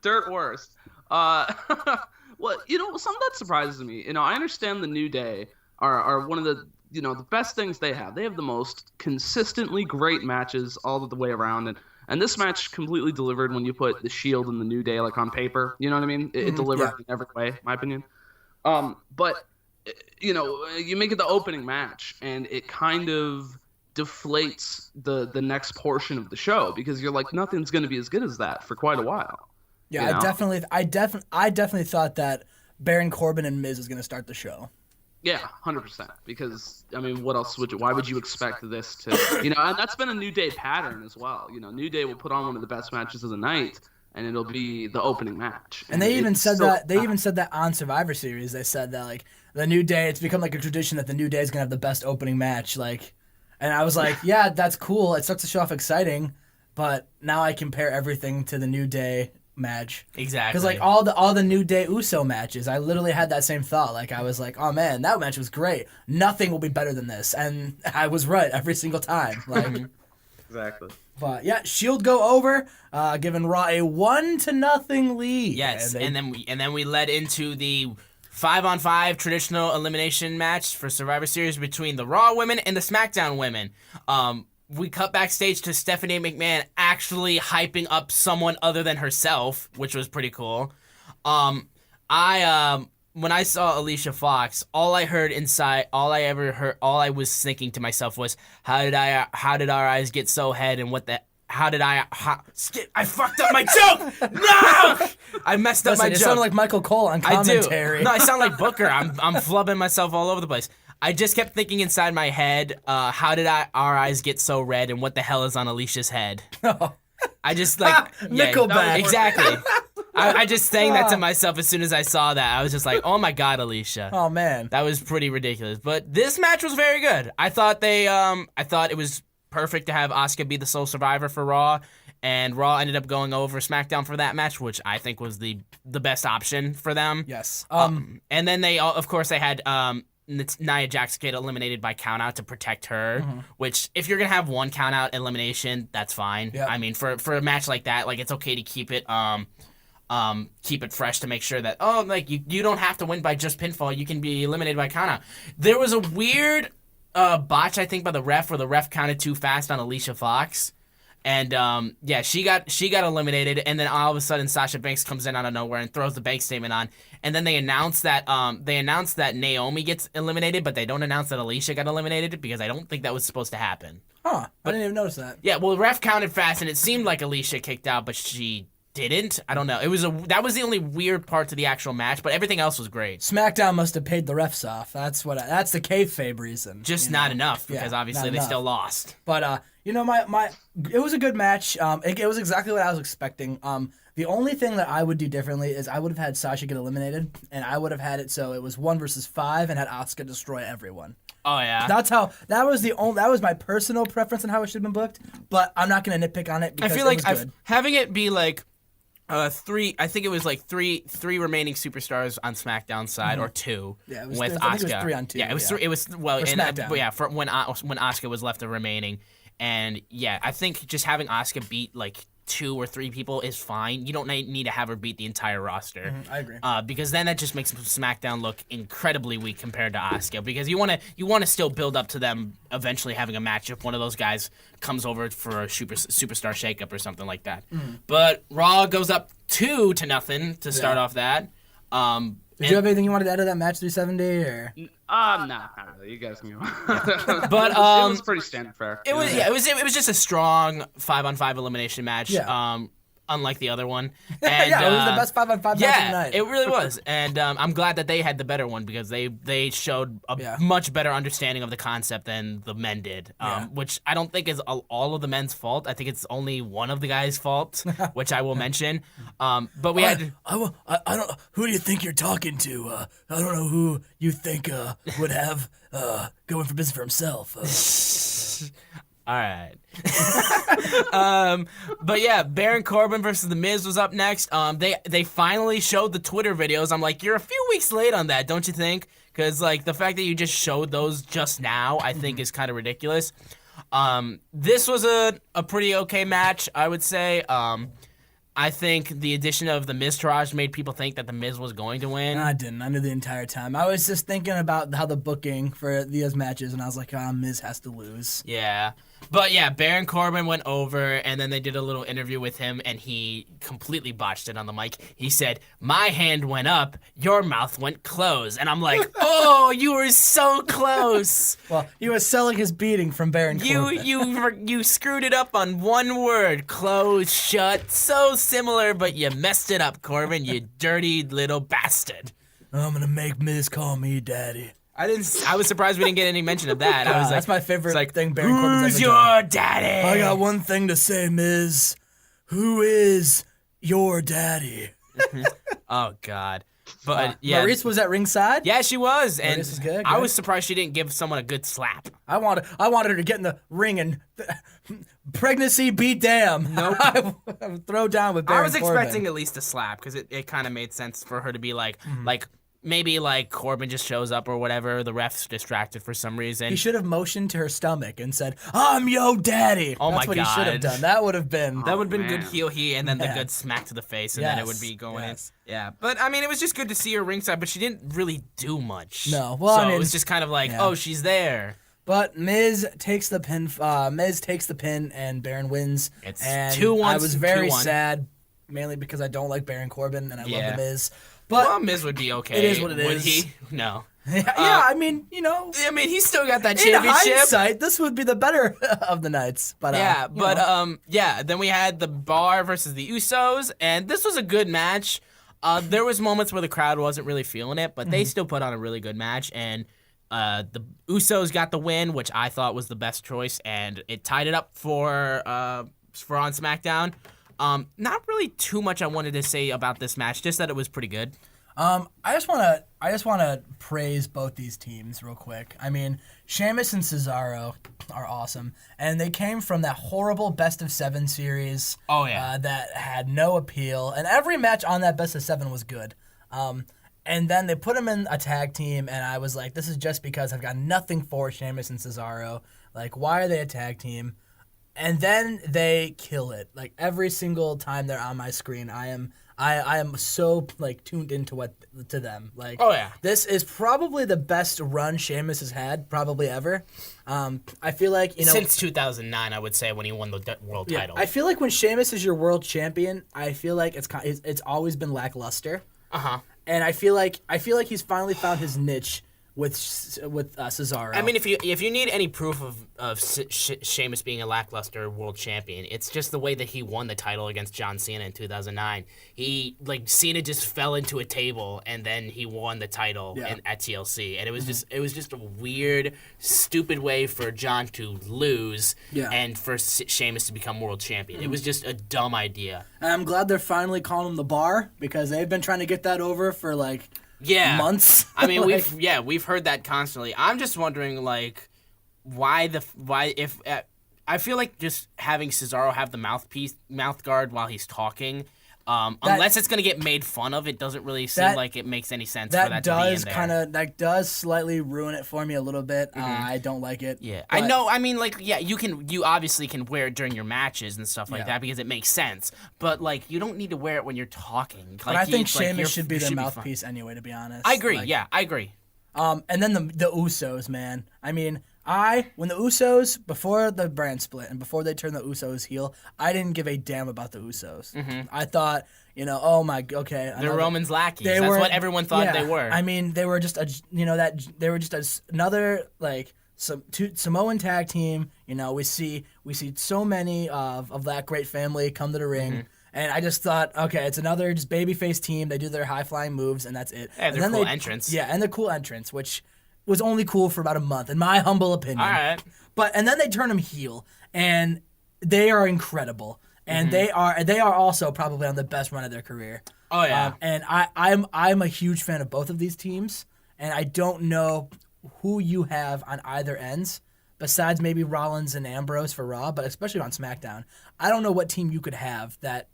dirt worst. Well, you know, something that surprises me. You know, I understand the New Day are one of the the best things they have. They have the most consistently great matches all the way around, and this match completely delivered when you put the Shield and the New Day like on paper. You know what I mean? It delivered in every way, in my opinion. But you make it the opening match, and it kind of deflates the next portion of the show because you're like, nothing's going to be as good as that for quite a while. Yeah, I definitely thought that Baron Corbin and Miz is going to start the show. Yeah, 100%. Because what else why would you expect this to? And that's been a New Day pattern as well. New Day will put on one of the best matches of the night, and it'll be the opening match. And they even said that. They even said that on Survivor Series. They said that like the New Day. It's become like a tradition that the New Day is going to have the best opening match. Like, and I was like, yeah, that's cool. It starts to show off exciting, but now I compare everything to the New Day match. Exactly. Because like all the New Day Uso matches, I literally had that same thought. Like I was like, oh man, that match was great. Nothing will be better than this, and I was right every single time. Like exactly. But yeah, Shield go over, giving Raw a 1-0 lead. Yes, and then we led into the 5-on-5 traditional elimination match for Survivor Series between the Raw women and the SmackDown women. We cut backstage to Stephanie McMahon actually hyping up someone other than herself, which was pretty cool. When I saw Alicia Fox, all I was thinking to myself was, how did our eyes get so head, and I fucked up my joke! No! I messed up my joke. You sound like Michael Cole on commentary. I do. No, I sound like Booker. I'm flubbing myself all over the place. I just kept thinking inside my head, how did our eyes get so red, and what the hell is on Alicia's head? I just Nickelback. Exactly. I just sang that to myself as soon as I saw that. I was just like, oh my god, Alicia. Oh man. That was pretty ridiculous. But this match was very good. I thought it was perfect to have Asuka be the sole survivor for Raw, and Raw ended up going over SmackDown for that match, which I think was the best option for them. Yes. And then they had Nia Jax get eliminated by countout to protect her, which if you're gonna have one countout elimination, that's fine. Yep. I mean, for a match like that, like it's okay to keep it fresh to make sure that you don't have to win by just pinfall. You can be eliminated by countout. There was a weird botch, I think, by the ref where the ref counted too fast on Alicia Fox. And she got eliminated, and then all of a sudden Sasha Banks comes in out of nowhere and throws the bank statement on, and then they announced that Naomi gets eliminated, but they don't announce that Alicia got eliminated because I don't think that was supposed to happen. Huh? I didn't even notice that. Yeah, well, the ref counted fast, and it seemed like Alicia kicked out, but she didn't. I don't know. That was the only weird part to the actual match, but everything else was great. SmackDown must have paid the refs off. That's the kayfabe reason. Just not enough because obviously they still lost. But it was a good match. It was exactly what I was expecting. The only thing that I would do differently is I would have had Sasha get eliminated, and I would have had it so it was 1 versus 5 and had Asuka destroy everyone. Oh yeah. That was my personal preference on how it should have been booked, but I'm not going to nitpick on it because I feel like it was good. Having it be like three. I think it was like three remaining superstars on SmackDown side, or two. Yeah, it was with Asuka. Asuka. I think it was 3 on 2. Yeah, it was 3. It was well, SmackDown. for when Asuka was left the remaining, and yeah, I think just having Asuka beat like 2 or 3 people is fine. You don't need to have her beat the entire roster. I agree. Because then that just makes SmackDown look incredibly weak compared to Asuka. Because you want to still build up to them eventually having a match if one of those guys comes over for a superstar shakeup or something like that. But Raw goes up 2-0 to start off that. Did you have anything you wanted to add to that match 370 or? Nah, not really. You guys can go. But it was pretty standard fare. It was just a strong 5-on-5 elimination match. Yeah. Unlike the other one. And, yeah, it was the best 5-on-5 match of the night. It really was. And I'm glad that they had the better one because they showed a much better understanding of the concept than the men did, which I don't think is all of the men's fault. I think it's only one of the guys' fault, which I will mention. But we had... I don't... Who do you think you're talking to? I don't know who you think would have going for business for himself. All right. But yeah, Baron Corbin versus The Miz was up next. They finally showed the Twitter videos. I'm like, you're a few weeks late on that, don't you think? Because like the fact that you just showed those just now, I think is kind of ridiculous. This was a pretty okay match, I would say. I think the addition of the Miztourage made people think that the Miz was going to win. No, I didn't. I knew the entire time. I was just thinking about how the booking for these matches, and I was like, Miz has to lose. Yeah. But yeah, Baron Corbin went over, and then they did a little interview with him, and he completely botched it on the mic. He said, "My hand went up, your mouth went closed." And I'm like, oh, you were so close. Well, he was selling his beating from Baron Corbin. You screwed it up on one word, closed, shut. So similar, but you messed it up, Corbin, you dirty little bastard. I'm going to make Miz call me daddy. I was surprised we didn't get any mention of that. I was like, that's my favorite thing Baron Who's Corbin's ever your done. daddy? I got one thing to say, Miz. Who is your daddy? Oh God. But yeah, Maurice was at ringside. yeah, she was, and Maurice is good, I good. was surprised she didn't give someone a good slap. I wanted her to get in the ring and pregnancy be damn. Nope. I would throw down with Baron I was Corbin. expecting at least a slap because it kind of made sense for her to be like maybe like Corbin just shows up or whatever. The ref's distracted for some reason. He should have motioned to her stomach and said, "I'm yo daddy." Oh That's my what he should have God. done. That would have been. That would have been man. good heel he, and then the Yeah. good smack to the face, and then it would Yes, be going yes. in. Yeah, but I mean, it was just good to see her ringside, but she didn't really do much. No, well, so I mean, it was just kind of like, yeah. oh, she's there. But Miz takes the pin. Miz takes the pin, and Baron wins. It's and 2-1, I was very 2-1. sad, mainly because I don't like Baron Corbin and I love Yeah. the Miz. But Well, Miz would be okay. It is what it would is. he? No. yeah, I mean, I mean, he's still got that in championship. hindsight, this would be the better of the nights. But Yeah, you know. yeah. Then we had the Bar versus the Usos, and this was a good match. There was moments where the crowd wasn't really feeling it, but they still put on a really good match, and the Usos got the win, which I thought was the best choice, and it tied it up for on SmackDown. Not really too much I wanted to say about this match, just that it was pretty good. I just wanna praise both these teams real quick. I mean, Sheamus and Cesaro are awesome, and they came from that horrible Best of 7 series. Oh, yeah. That had no appeal, and every match on that Best of 7 was good. And then they put them in a tag team, and I was like, this is just because I've got nothing for Sheamus and Cesaro. Like, why are they a tag team? And then they kill it. Like every single time they're on my screen, I am so like tuned into to them. Like, Oh, yeah. this is probably the best run Sheamus has had probably ever. I feel like Since 2009, I would say, when he won the world title. I feel like when Sheamus is your world champion, I feel like it's always been lackluster. Uh-huh. And I feel like he's finally found his niche with Cesaro. I mean, if you need any proof of Sheamus being a lackluster world champion, it's just the way that he won the title against John Cena in 2009. Cena just fell into a table and then he won the title at TLC, and it was just a weird, stupid way for John to lose and for Sheamus to become world champion. It was just a dumb idea. And I'm glad they're finally calling him the Bar, because they've been trying to get that over for like months. I mean, Like, we've heard that constantly. I'm just wondering, like, why if I feel like just having Cesaro have the mouth guard while he's talking, unless it's gonna get made fun of, it doesn't really seem like it makes any sense for that to be in there. That does slightly ruin it for me a little bit. I don't like it. Yeah, but- I know. I mean, like, yeah, you obviously can wear it during your matches and stuff like that because it makes sense. But like, you don't need to wear it when you're talking. Like, But I think Sheamus Sheamus should be their fine. mouthpiece anyway, to be honest. I agree. Like, Yeah, I agree. And then the Usos, man. I mean, when the Usos, before the brand split and before they turned the Usos heel, I didn't give a damn about the Usos. I thought, okay. They're Roman's lackeys. They That's were what everyone thought they were. I mean, they were just another like Samoan tag team. We see so many of that great family come to the ring. And I just thought, okay, it's another just babyface team. They do their high-flying moves, and that's it. Yeah, and their then cool entrance. Yeah, and their cool entrance, which was only cool for about a month, in my humble opinion. All right. And then they turn them heel, and they are incredible. And they are also probably on the best run of their career. Oh yeah. And I'm a huge fan of both of these teams, and I don't know who you have on either ends, besides maybe Rollins and Ambrose for Raw, but especially on SmackDown. I don't know what team you could have that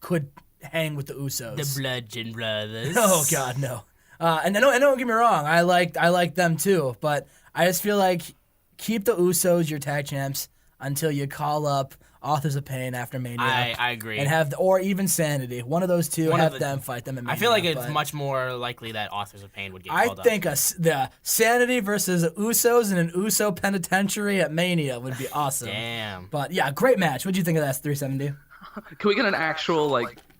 could hang with the Usos. The Bludgeon Brothers. Oh God, no. And don't get me wrong, I like them too, but I just feel like keep the Usos your tag champs. until you call up Authors of Pain after Mania. I agree. And or even Sanity. One of those two, them fight them at Mania. I feel like it's much more likely that Authors of Pain would get called up. I think the Sanity versus Usos in an Uso penitentiary at Mania would be awesome. Damn. But yeah, great match. What'd you think of that 370? Can we get an actual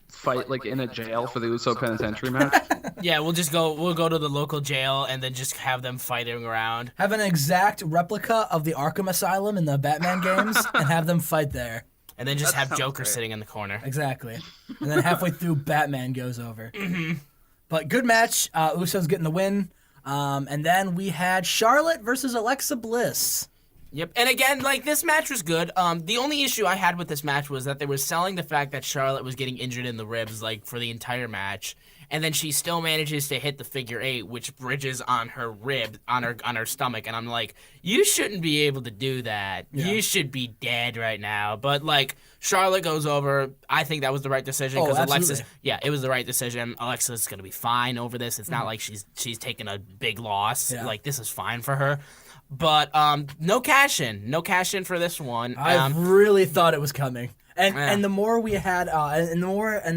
fight in a jail for the Uso penitentiary match? Yeah, we'll go to the local jail and then just have them fighting around. Have an exact replica of the Arkham Asylum in the Batman games and have them fight there. And then just have Joker sitting in the corner. Exactly. And then halfway through, Batman goes over. Mm-hmm. But good match. Usos getting the win. And then we had Charlotte versus Alexa Bliss. Yep. And again, this match was good. The only issue I had with this match was that they were selling the fact that Charlotte was getting injured in the ribs, for the entire match. And then she still manages to hit the figure 8, which bridges on her rib, on her stomach. And I'm like, you shouldn't be able to do that. Yeah. You should be dead right now. But Charlotte goes over. I think that was the right decision because Alexa's. Yeah, it was the right decision. Alexa's gonna be fine over this. It's not like she's taking a big loss. Yeah. This is fine for her. But no cash in for this one. I really thought it was coming. And the more we had, and the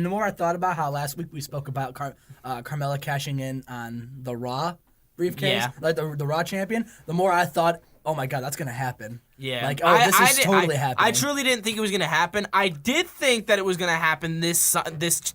more I thought about how last week we spoke about Carmella cashing in on the Raw briefcase, the Raw champion, the more I thought, oh my God, that's gonna happen. Yeah. This is totally happening. I truly didn't think it was gonna happen. I did think that it was gonna happen this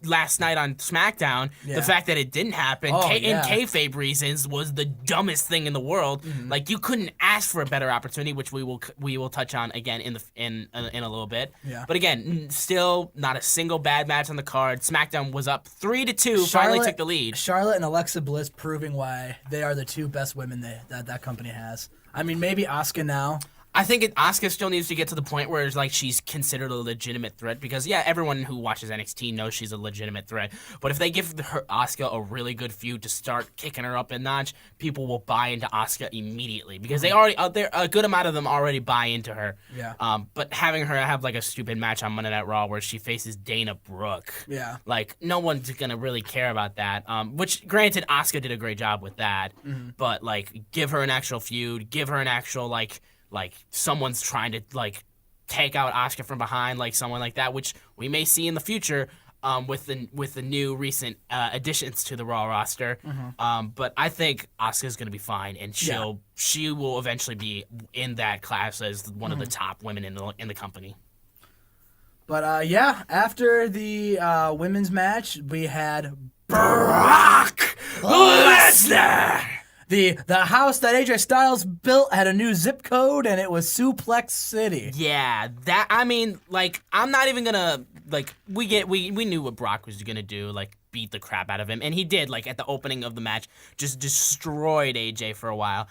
last night on SmackDown. Yeah. The fact that it didn't happen, in kayfabe reasons, was the dumbest thing in the world. Mm-hmm. You couldn't ask for a better opportunity, which we will touch on again in a little bit. Yeah. But again, still not a single bad match on the card. SmackDown was up 3-2. Finally took the lead. Charlotte and Alexa Bliss proving why they are the two best women that company has. I mean, maybe Asuka now. I think Asuka still needs to get to the point where it's she's considered a legitimate threat because, everyone who watches NXT knows she's a legitimate threat. But if they give Asuka a really good feud to start kicking her up a notch, people will buy into Asuka immediately because a good amount of them already buy into her. Yeah. But having her have a stupid match on Monday Night Raw where she faces Dana Brooke. Yeah. No one's gonna really care about that. Which, granted, Asuka did a great job with that. Mm-hmm. But give her an actual feud, give her an actual someone's trying to take out Asuka from behind, someone like that, which we may see in the future with the new recent additions to the Raw roster. Mm-hmm. But I think Asuka's gonna be fine, and she will eventually be in that class as one of the top women in the company. But after the women's match, we had Brock Lesnar. The house that AJ Styles built had a new zip code, and it was Suplex City. Yeah, I'm not even gonna we knew what Brock was gonna do, beat the crap out of him, and he did. At the opening of the match, just destroyed AJ for a while.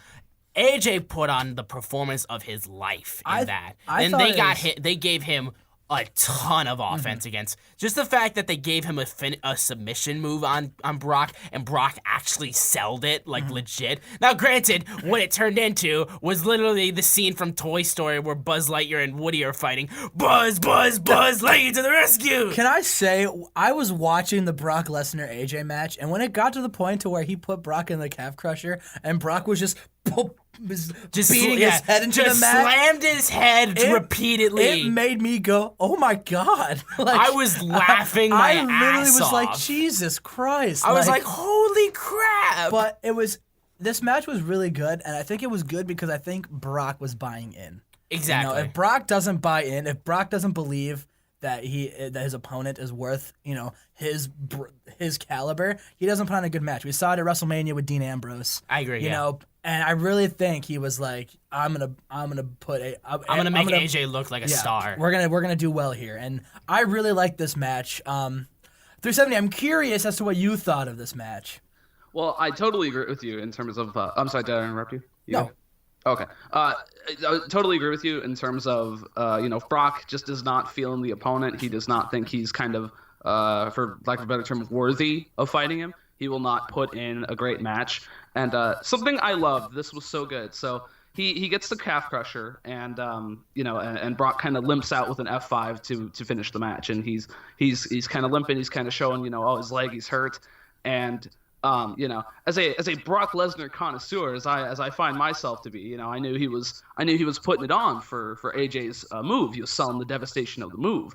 AJ put on the performance of his life in that, and they gave him a ton of offense against. Just the fact that they gave him a submission move on Brock, and Brock actually sold it, legit. Now, granted, what it turned into was literally the scene from Toy Story where Buzz Lightyear and Woody are fighting. Buzz, Lightyear to the rescue! Can I say, I was watching the Brock Lesnar AJ match, and when it got to the point to where he put Brock in the calf crusher, and Brock was just beating his head into the mat. Slammed his head repeatedly. It made me go, oh my God. I was laughing my ass off. I literally was like, Jesus Christ. I was like, holy crap. But this match was really good, and I think it was good because I think Brock was buying in. Exactly. If Brock doesn't buy in, if Brock doesn't believe that his opponent is worth, his caliber, he doesn't put on a good match. We saw it at WrestleMania with Dean Ambrose. I agree. And I really think he was like, I'm gonna make AJ look like a star. We're gonna do well here, and I really like this match. 370. I'm curious as to what you thought of this match. Well, I totally agree with you in terms of. I'm sorry, did I interrupt you? No. Okay. I totally agree with you in terms of if Brock just does not feel in the opponent, he does not think he's kind of, for lack of a better term, worthy of fighting him. He will not put in a great match. And something I loved, this was so good. So he gets the calf crusher, and and Brock kind of limps out with an F5 to finish the match. And he's kind of limping. He's kind of showing, his leg, he's hurt. And As a Brock Lesnar connoisseur, as I find myself to be, I knew he was putting it on for AJ's move. He was selling the devastation of the move,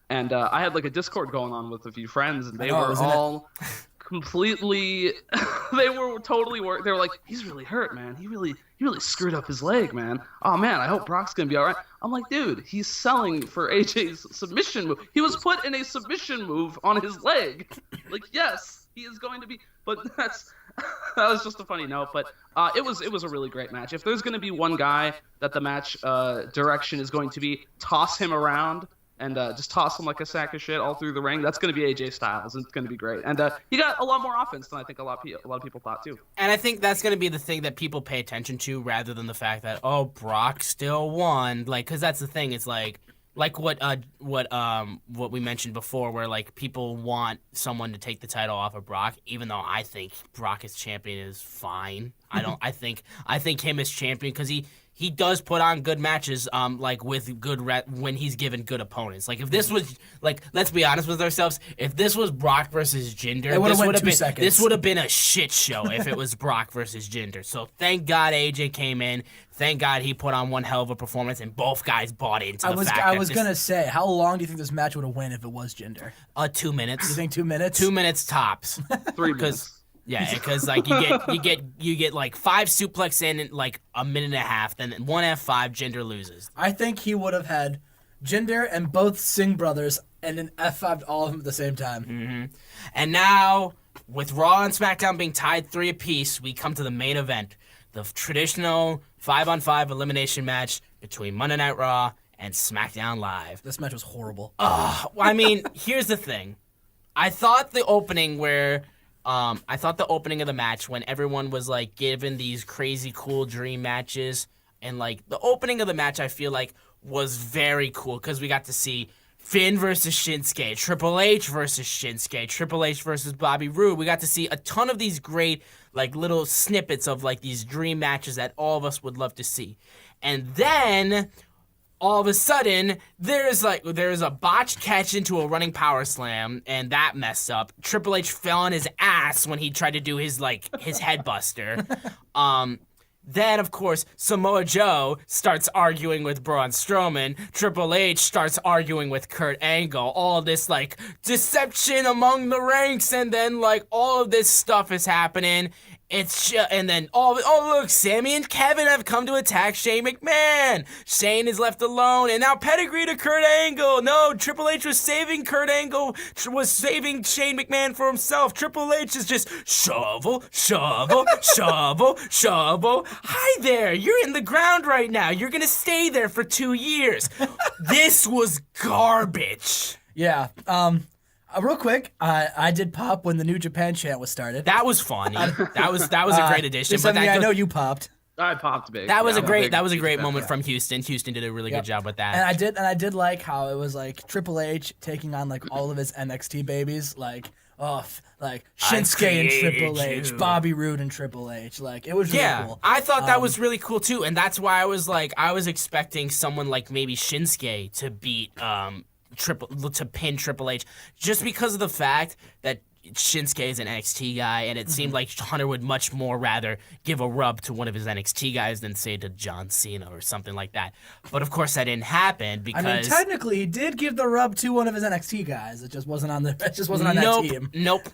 and I had like a Discord going on with a few friends, and they were all completely, they were totally worried. They were like, "He's really hurt, man. He really screwed up his leg, man. Oh man, I hope Brock's gonna be all right." I'm like, dude, he's selling for AJ's submission move. He was put in a submission move on his leg. Like, yes, he is going to be. But that was just a funny note. But it was a really great match. If there's going to be one guy that the match direction is going to be, toss him around and just toss him like a sack of shit all through the ring, that's going to be AJ Styles. It's going to be great. And he got a lot more offense than I think a lot of people thought too. And I think that's going to be the thing that people pay attention to rather than the fact that, oh, Brock still won. Like, because that's the thing. It's like what we mentioned before, where like people want someone to take the title off of Brock, even though I think Brock as champion is fine. I think him as champion, because he does put on good matches, like with good when he's given good opponents. Like if this was let's be honest with ourselves, if this was Brock versus Jinder, this would have been a shit show if it was Brock versus Jinder. So thank God AJ came in. Thank God he put on one hell of a performance, and both guys bought into the fact. I was gonna say, how long do you think this match would have went if it was Jinder? 2 minutes. You think 2 minutes? 2 minutes tops. 3 minutes. Yeah, because like you get like 5 suplex in like a minute and a half, then 1 F5, Jinder loses. I think he would have had Jinder and both Singh brothers and an F5'd all of them at the same time. Mm-hmm. And now, with Raw and SmackDown being tied 3 apiece, we come to the main event, the traditional 5-on-5 elimination match between Monday Night Raw and SmackDown Live. This match was horrible. I mean, here's the thing. I thought the opening of the match, when everyone was like given these crazy cool dream matches, and like the opening of the match I feel like was very cool because we got to see Finn versus Shinsuke, Triple H versus Shinsuke, Triple H versus Bobby Roode. We got to see a ton of these great like little snippets of like these dream matches that all of us would love to see. And then all of a sudden, there's a botched catch into a running power slam, and that messed up. Triple H fell on his ass when he tried to do his head buster. Then, of course, Samoa Joe starts arguing with Braun Strowman. Triple H starts arguing with Kurt Angle. All of this, like, deception among the ranks, and then, like, all of this stuff is happening. And then, look, Sammy and Kevin have come to attack Shane McMahon. Shane is left alone, and now pedigree to Kurt Angle. No, Triple H was saving Kurt Angle, was saving Shane McMahon for himself. Triple H is just shovel, shovel, shovel, shovel. Hi there, you're in the ground right now. You're going to stay there for 2 years. This was garbage. Yeah, real quick, I did pop when the New Japan chant was started. That was funny. That was a great addition. But I know you popped. I popped big. That was a great moment from Houston. Houston did a really good job with that. And I did like how it was like Triple H taking on like all of his NXT babies, like Shinsuke and Triple H, Bobby Roode and Triple H. Like it was really cool. I thought that was really cool too, and that's why I was expecting someone like maybe Shinsuke to beat to pin Triple H, just because of the fact that Shinsuke is an NXT guy, and it seemed like Hunter would much more rather give a rub to one of his NXT guys than say to John Cena or something like that. But of course that didn't happen because I mean technically he did give the rub to one of his NXT guys. It just wasn't on that team. Nope.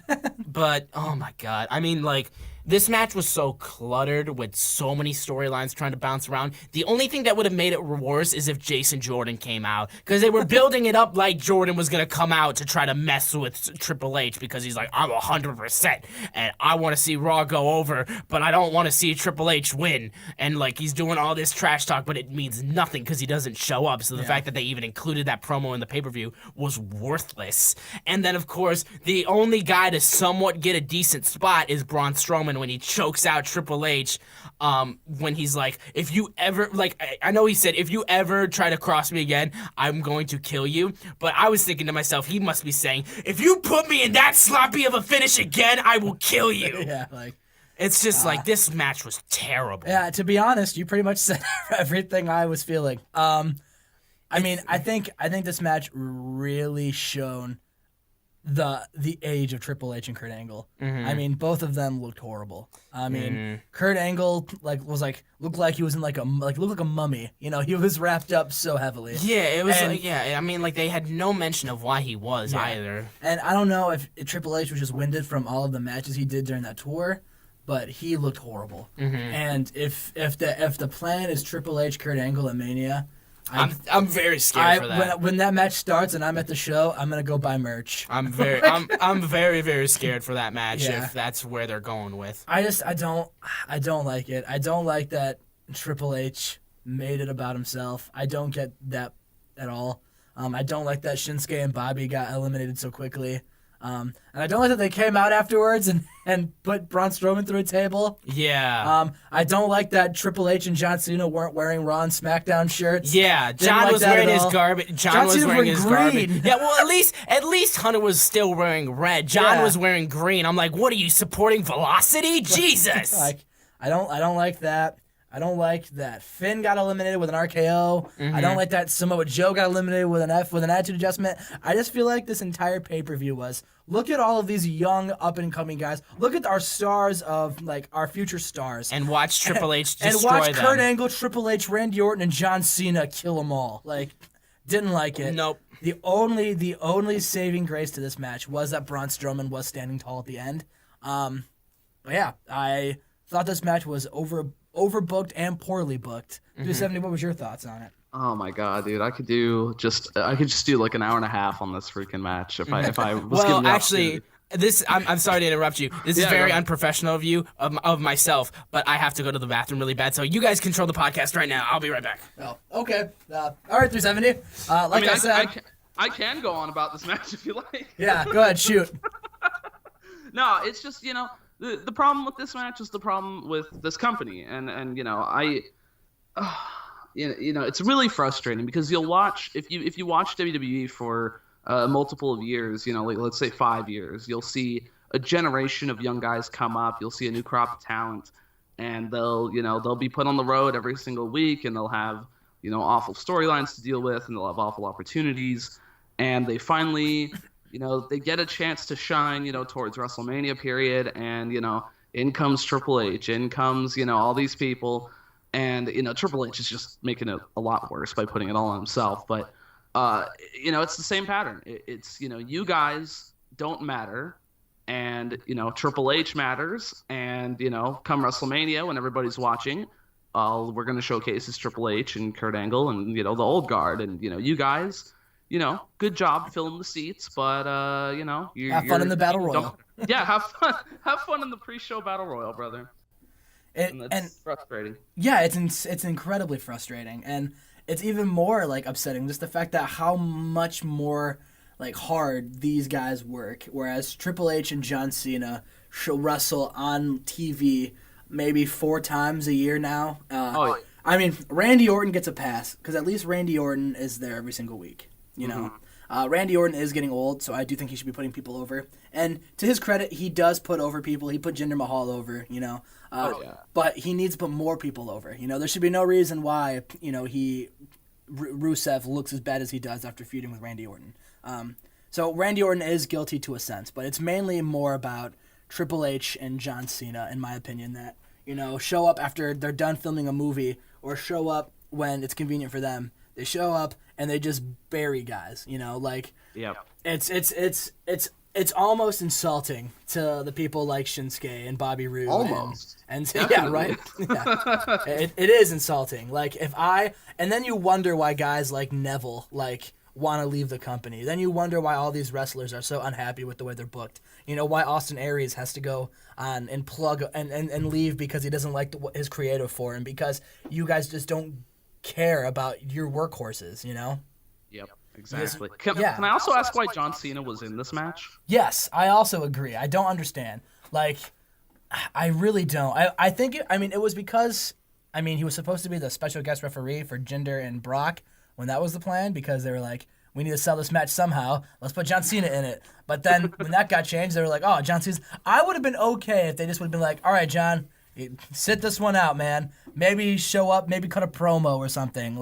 But oh my god. I mean, like, this match was so cluttered with so many storylines trying to bounce around. The only thing that would have made it worse is if Jason Jordan came out, because they were building it up like Jordan was going to come out to try to mess with Triple H, because he's like, I'm 100% and I want to see Raw go over, but I don't want to see Triple H win. And like he's doing all this trash talk, but it means nothing because he doesn't show up. So the fact that they even included that promo in the pay-per-view was worthless. And then of course, the only guy to somewhat get a decent spot is Braun Strowman when he chokes out Triple H, when he's like, if you ever, like, I know he said, if you ever try to cross me again, I'm going to kill you. But I was thinking to myself, he must be saying, if you put me in that sloppy of a finish again, I will kill you. Yeah, like. It's just like, this match was terrible. Yeah, to be honest, you pretty much said everything I was feeling. I mean, I think this match really shone the age of Triple H and Kurt Angle. I mean, both of them looked horrible. I mean, Kurt Angle looked like he was in looked like a mummy. You know, he was wrapped up so heavily. Yeah, it was I mean, like they had no mention of why he was either. And I don't know if Triple H was just winded from all of the matches he did during that tour, but he looked horrible. And if the plan is Triple H, Kurt Angle at Mania, I'm very scared for that. When that match starts and I'm at the show, I'm gonna go buy merch. I'm very very scared for that match if that's where they're going with. I don't like it. I don't like that Triple H made it about himself. I don't get that at all. I don't like that Shinsuke and Bobby got eliminated so quickly. And I don't like that they came out afterwards and put Braun Strowman through a table. Yeah. I don't like that Triple H and John Cena weren't wearing Raw and SmackDown shirts. Yeah, John was wearing his garbage. John was wearing his garbage. green. Yeah, well, at least Hunter was still wearing red. John was wearing green. I'm like, what are you supporting Velocity? Jesus. Like, I don't like that. I don't like that Finn got eliminated with an RKO. I don't like that Samoa Joe got eliminated with an attitude adjustment. I just feel like this entire pay-per-view was, look at all of these young up-and-coming guys. Look at our stars of, our future stars. And watch Triple H destroy them. And watch them. Kurt Angle, Triple H, Randy Orton, and John Cena kill them all. Didn't like it. Nope. The only saving grace to this match was that Braun Strowman was standing tall at the end. But yeah, I thought this match was overbooked and poorly booked. 270, what was your thoughts on it? Oh my god, dude! I could just do like an hour and a half on this freaking match if I was given the actually, I'm sorry to interrupt you. This is very unprofessional of you, of myself, but I have to go to the bathroom really bad. So you guys control the podcast right now. I'll be right back. Oh, okay. All right, 370. I said, I can go on about this match if you like. Yeah, go ahead, shoot. No, it's just the problem with this match is the problem with this company, and it's really frustrating because you'll watch if you watch WWE for multiple of years, let's say 5 years, you'll see a generation of young guys come up, you'll see a new crop of talent, and they'll be put on the road every single week, and they'll have awful storylines to deal with, and they'll have awful opportunities, and they finally they get a chance to shine, towards WrestleMania period, and, in comes Triple H, in comes, all these people, and, Triple H is just making it a lot worse by putting it all on himself, but, it's the same pattern. It's, you guys don't matter, and, Triple H matters, and, come WrestleMania when everybody's watching, we're going to showcase is Triple H and Kurt Angle and, the old guard, and, you guys... good job filling the seats, but have fun in the battle royal. Yeah, have fun in the pre-show battle royal, brother. And frustrating. Yeah, it's incredibly frustrating, and it's even more upsetting just the fact that how much more hard these guys work. Whereas Triple H and John Cena wrestle on TV maybe 4 times a year now. I mean, Randy Orton gets a pass because at least Randy Orton is there every single week. Randy Orton is getting old, so I do think he should be putting people over. And to his credit, he does put over people. He put Jinder Mahal over, But he needs to put more people over. There should be no reason why, Rusev looks as bad as he does after feuding with Randy Orton. So Randy Orton is guilty to a sense, but it's mainly more about Triple H and John Cena, in my opinion, that, show up after they're done filming a movie or show up when it's convenient for them. They show up and they just bury guys, Yep. It's almost insulting to the people like Shinsuke and Bobby Roode. Almost. And yeah, right? Yeah. It is insulting. And then you wonder why guys like Neville, want to leave the company. Then you wonder why all these wrestlers are so unhappy with the way they're booked. Why Austin Aries has to go on and plug and leave because he doesn't like his creative for him, because you guys just don't care about your workhorses, Yep, exactly. Can I also ask why John Cena was in this match? Yes, I also agree. I don't understand. I really don't. I think it was because he was supposed to be the special guest referee for Jinder and Brock when that was the plan, because they were like, we need to sell this match somehow. Let's put John Cena in it. But then when that got changed, they were like, oh, John Cena. I would have been okay if they just would have been like, all right, John, sit this one out, man. Maybe show up, maybe cut a promo or something.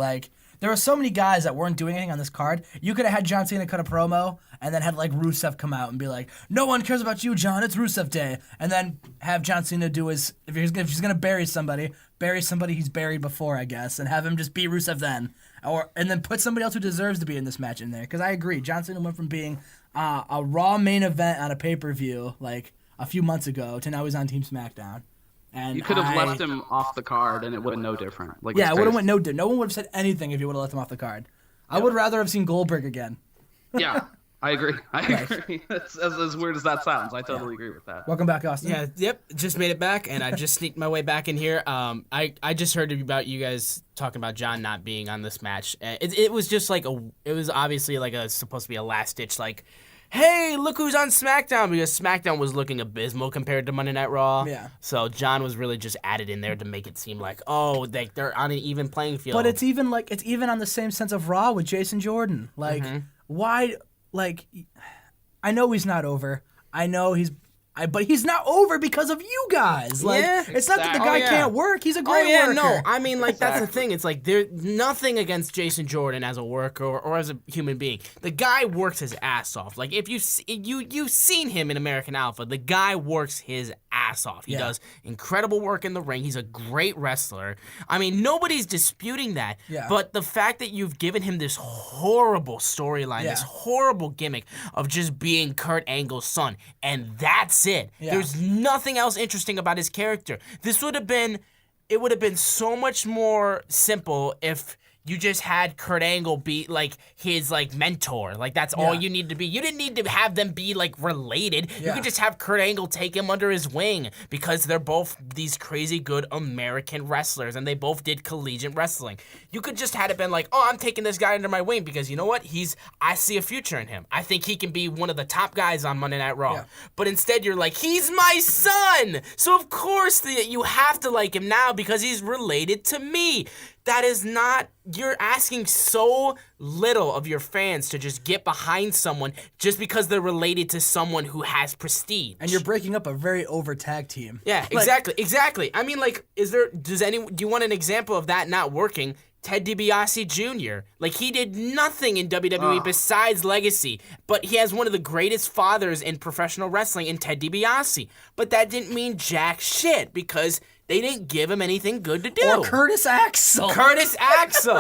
there were so many guys that weren't doing anything on this card. You could have had John Cena cut a promo and then had like Rusev come out and be like, "No one cares about you, John. It's Rusev Day," and then have John Cena do his if he's gonna bury somebody he's buried before, I guess, and have him just beat Rusev then, and then put somebody else who deserves to be in this match in there. Because I agree, John Cena went from being a Raw main event on a pay-per-view like a few months ago to now he's on Team SmackDown. And you could have left him off the card, and it would have been no different. Like, yeah, it would have went no different. No one would have said anything if you would have left him off the card. I would rather have seen Goldberg again. Yeah, I agree. I agree. As weird as that sounds, I totally agree with that. Welcome back, Austin. Yeah, yep. Just made it back, and I just sneaked my way back in here. I just heard about you guys talking about John not being on this match. It was just like it was obviously like supposed to be a last ditch like, hey, look who's on SmackDown, because SmackDown was looking abysmal compared to Monday Night Raw. Yeah. So John was really just added in there to make it seem like, they're on an even playing field. But it's even on the same sense of Raw with Jason Jordan. Like, why? Like, I know he's not over. I know but he's not over because of you guys. Like, Yeah, it's not that the guy can't work. He's a great worker. No, I mean, like, that's the thing. It's like, there's nothing against Jason Jordan as a worker or as a human being. The guy works his ass off. Like, if you've seen him in American Alpha, the guy works his ass off. He does incredible work in the ring. He's a great wrestler. I mean, nobody's disputing that. Yeah. But the fact that you've given him this horrible storyline, this horrible gimmick of just being Kurt Angle's son, and that's it. Yeah. There's nothing else interesting about his character. It would have been so much more simple if you just had Kurt Angle be like his like mentor. Like that's all you needed to be. You didn't need to have them be like related. You could just have Kurt Angle take him under his wing because they're both these crazy good American wrestlers and they both did collegiate wrestling. You could just had it been like, oh, I'm taking this guy under my wing because you know what? I see a future in him. I think he can be one of the top guys on Monday Night Raw. Yeah. But instead you're like, he's my son! So of course you have to like him now because he's related to me. That is not, you're asking so little of your fans to just get behind someone just because they're related to someone who has prestige. And you're breaking up a very over tag team. Yeah, exactly. I mean, like, do you want an example of that not working? Ted DiBiase Jr. Like, he did nothing in WWE besides legacy, but he has one of the greatest fathers in professional wrestling in Ted DiBiase. But that didn't mean jack shit because they didn't give him anything good to do. Or Curtis Axel.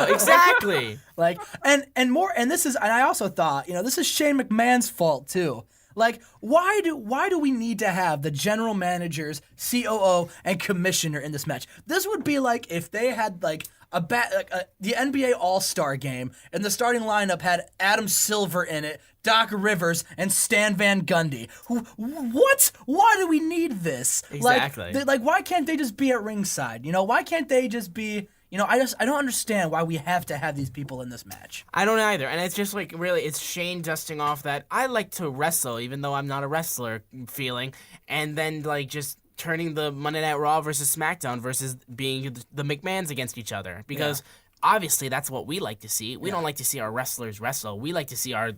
Exactly. Like, and I also thought, this is Shane McMahon's fault too. Like, why do we need to have the general managers, COO, and commissioner in this match? This would be like if they had like the NBA All-Star game, and the starting lineup had Adam Silver in it, Doc Rivers, and Stan Van Gundy. What? Why do we need this? Exactly. Like, why can't they just be at ringside? Why can't they just be? I don't understand why we have to have these people in this match. I don't either, and it's just like really, it's Shane dusting off that I like to wrestle, even though I'm not a wrestler feeling, and then like just turning the Monday Night Raw versus SmackDown versus being the McMahons against each other because. Yeah. Obviously, that's what we like to see. We don't like to see our wrestlers wrestle. We like to see our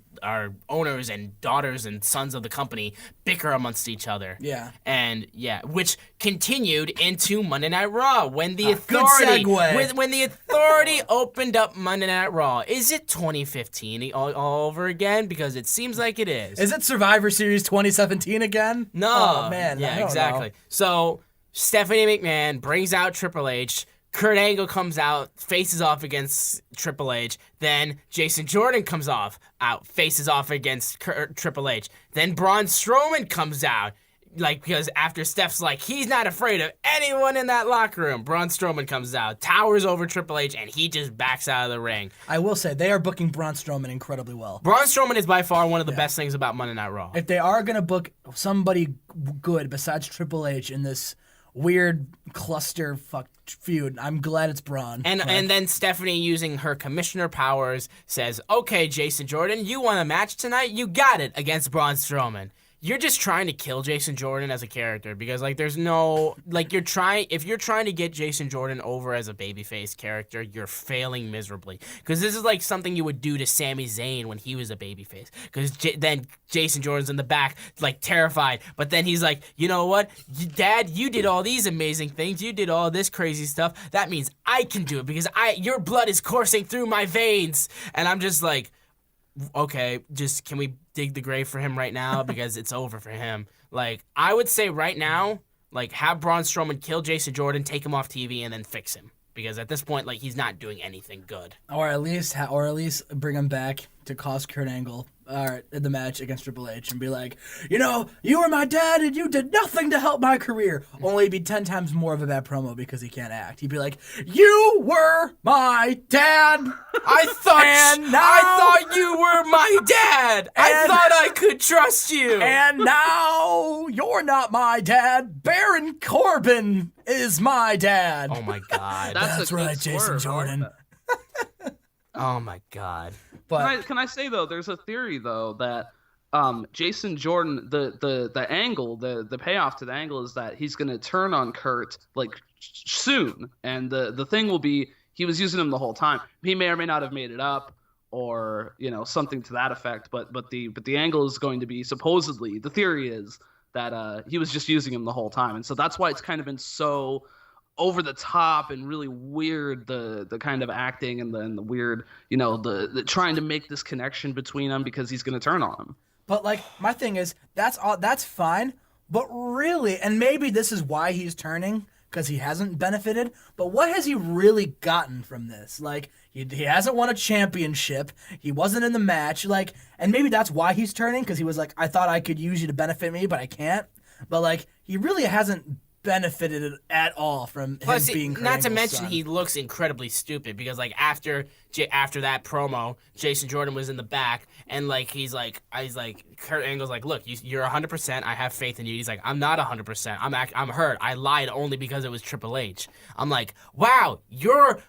owners and daughters and sons of the company bicker amongst each other. Yeah. And which continued into Monday Night Raw when the authority when the authority opened up Monday Night Raw. Is it 2015 all over again? Because it seems like it is. Is it Survivor Series 2017 again? No. Oh man. Yeah, exactly. Know. So Stephanie McMahon brings out Triple H. Kurt Angle comes out, faces off against Triple H. Then Jason Jordan comes out, faces off against Triple H. Then Braun Strowman comes out, because after Steph's like, he's not afraid of anyone in that locker room. Braun Strowman comes out, towers over Triple H, and he just backs out of the ring. I will say, they are booking Braun Strowman incredibly well. Braun Strowman is by far one of the best things about Monday Night Raw. If they are going to book somebody good besides Triple H in this weird cluster feud, I'm glad it's Braun. And then Stephanie, using her commissioner powers, says, okay, Jason Jordan, you want a match tonight? You got it against Braun Strowman. you're just trying to kill Jason Jordan as a character because like there's no like if you're trying to get Jason Jordan over as a babyface character, you're failing miserably because this is like something you would do to Sami Zayn when he was a babyface because then Jason Jordan's in the back like terrified, but then he's like, you know what, Dad, you did all these amazing things, you did all this crazy stuff, that means I can do it because your blood is coursing through my veins, and I'm just like, okay, just can we dig the grave for him right now because it's over for him. Like, I would say right now, like, have Braun Strowman kill Jason Jordan, take him off TV, and then fix him because at this point, like, he's not doing anything good. Or at least bring him back to cost Kurt Angle in the match against Triple H and be like, you were my dad and you did nothing to help my career. Only it'd be 10 times more of a bad promo because he can't act. He'd be like, you were my dad. I thought you were my dad. I thought I could trust you. And now you're not my dad. Baron Corbin is my dad. Oh my God. That's right, Jason Jordan. Oh my God. But can I say though, there's a theory though that Jason Jordan, the angle, the payoff to the angle is that he's gonna turn on Kurt like soon, and the thing will be he was using him the whole time. He may or may not have made it up, or something to that effect. But the angle is going to be, supposedly the theory is that he was just using him the whole time, and so that's why it's kind of been so over the top and really weird, the kind of acting and the weird, the trying to make this connection between them because he's going to turn on him. But like my thing is that's fine, but really, and maybe this is why he's turning because he hasn't benefited. But what has he really gotten from this? Like he hasn't won a championship. He wasn't in the match. Like, and maybe that's why he's turning because he was like, I thought I could use you to benefit me, but I can't. But like he really hasn't benefited at all from him being Kurt not to Angle's mention son. He looks incredibly stupid because like after that promo, Jason Jordan was in the back and like he's like Kurt Angle's like, look, you're 100%, I have faith in you. He's like, I'm not 100%, I'm hurt, I lied only because it was Triple H. I'm like, wow, you're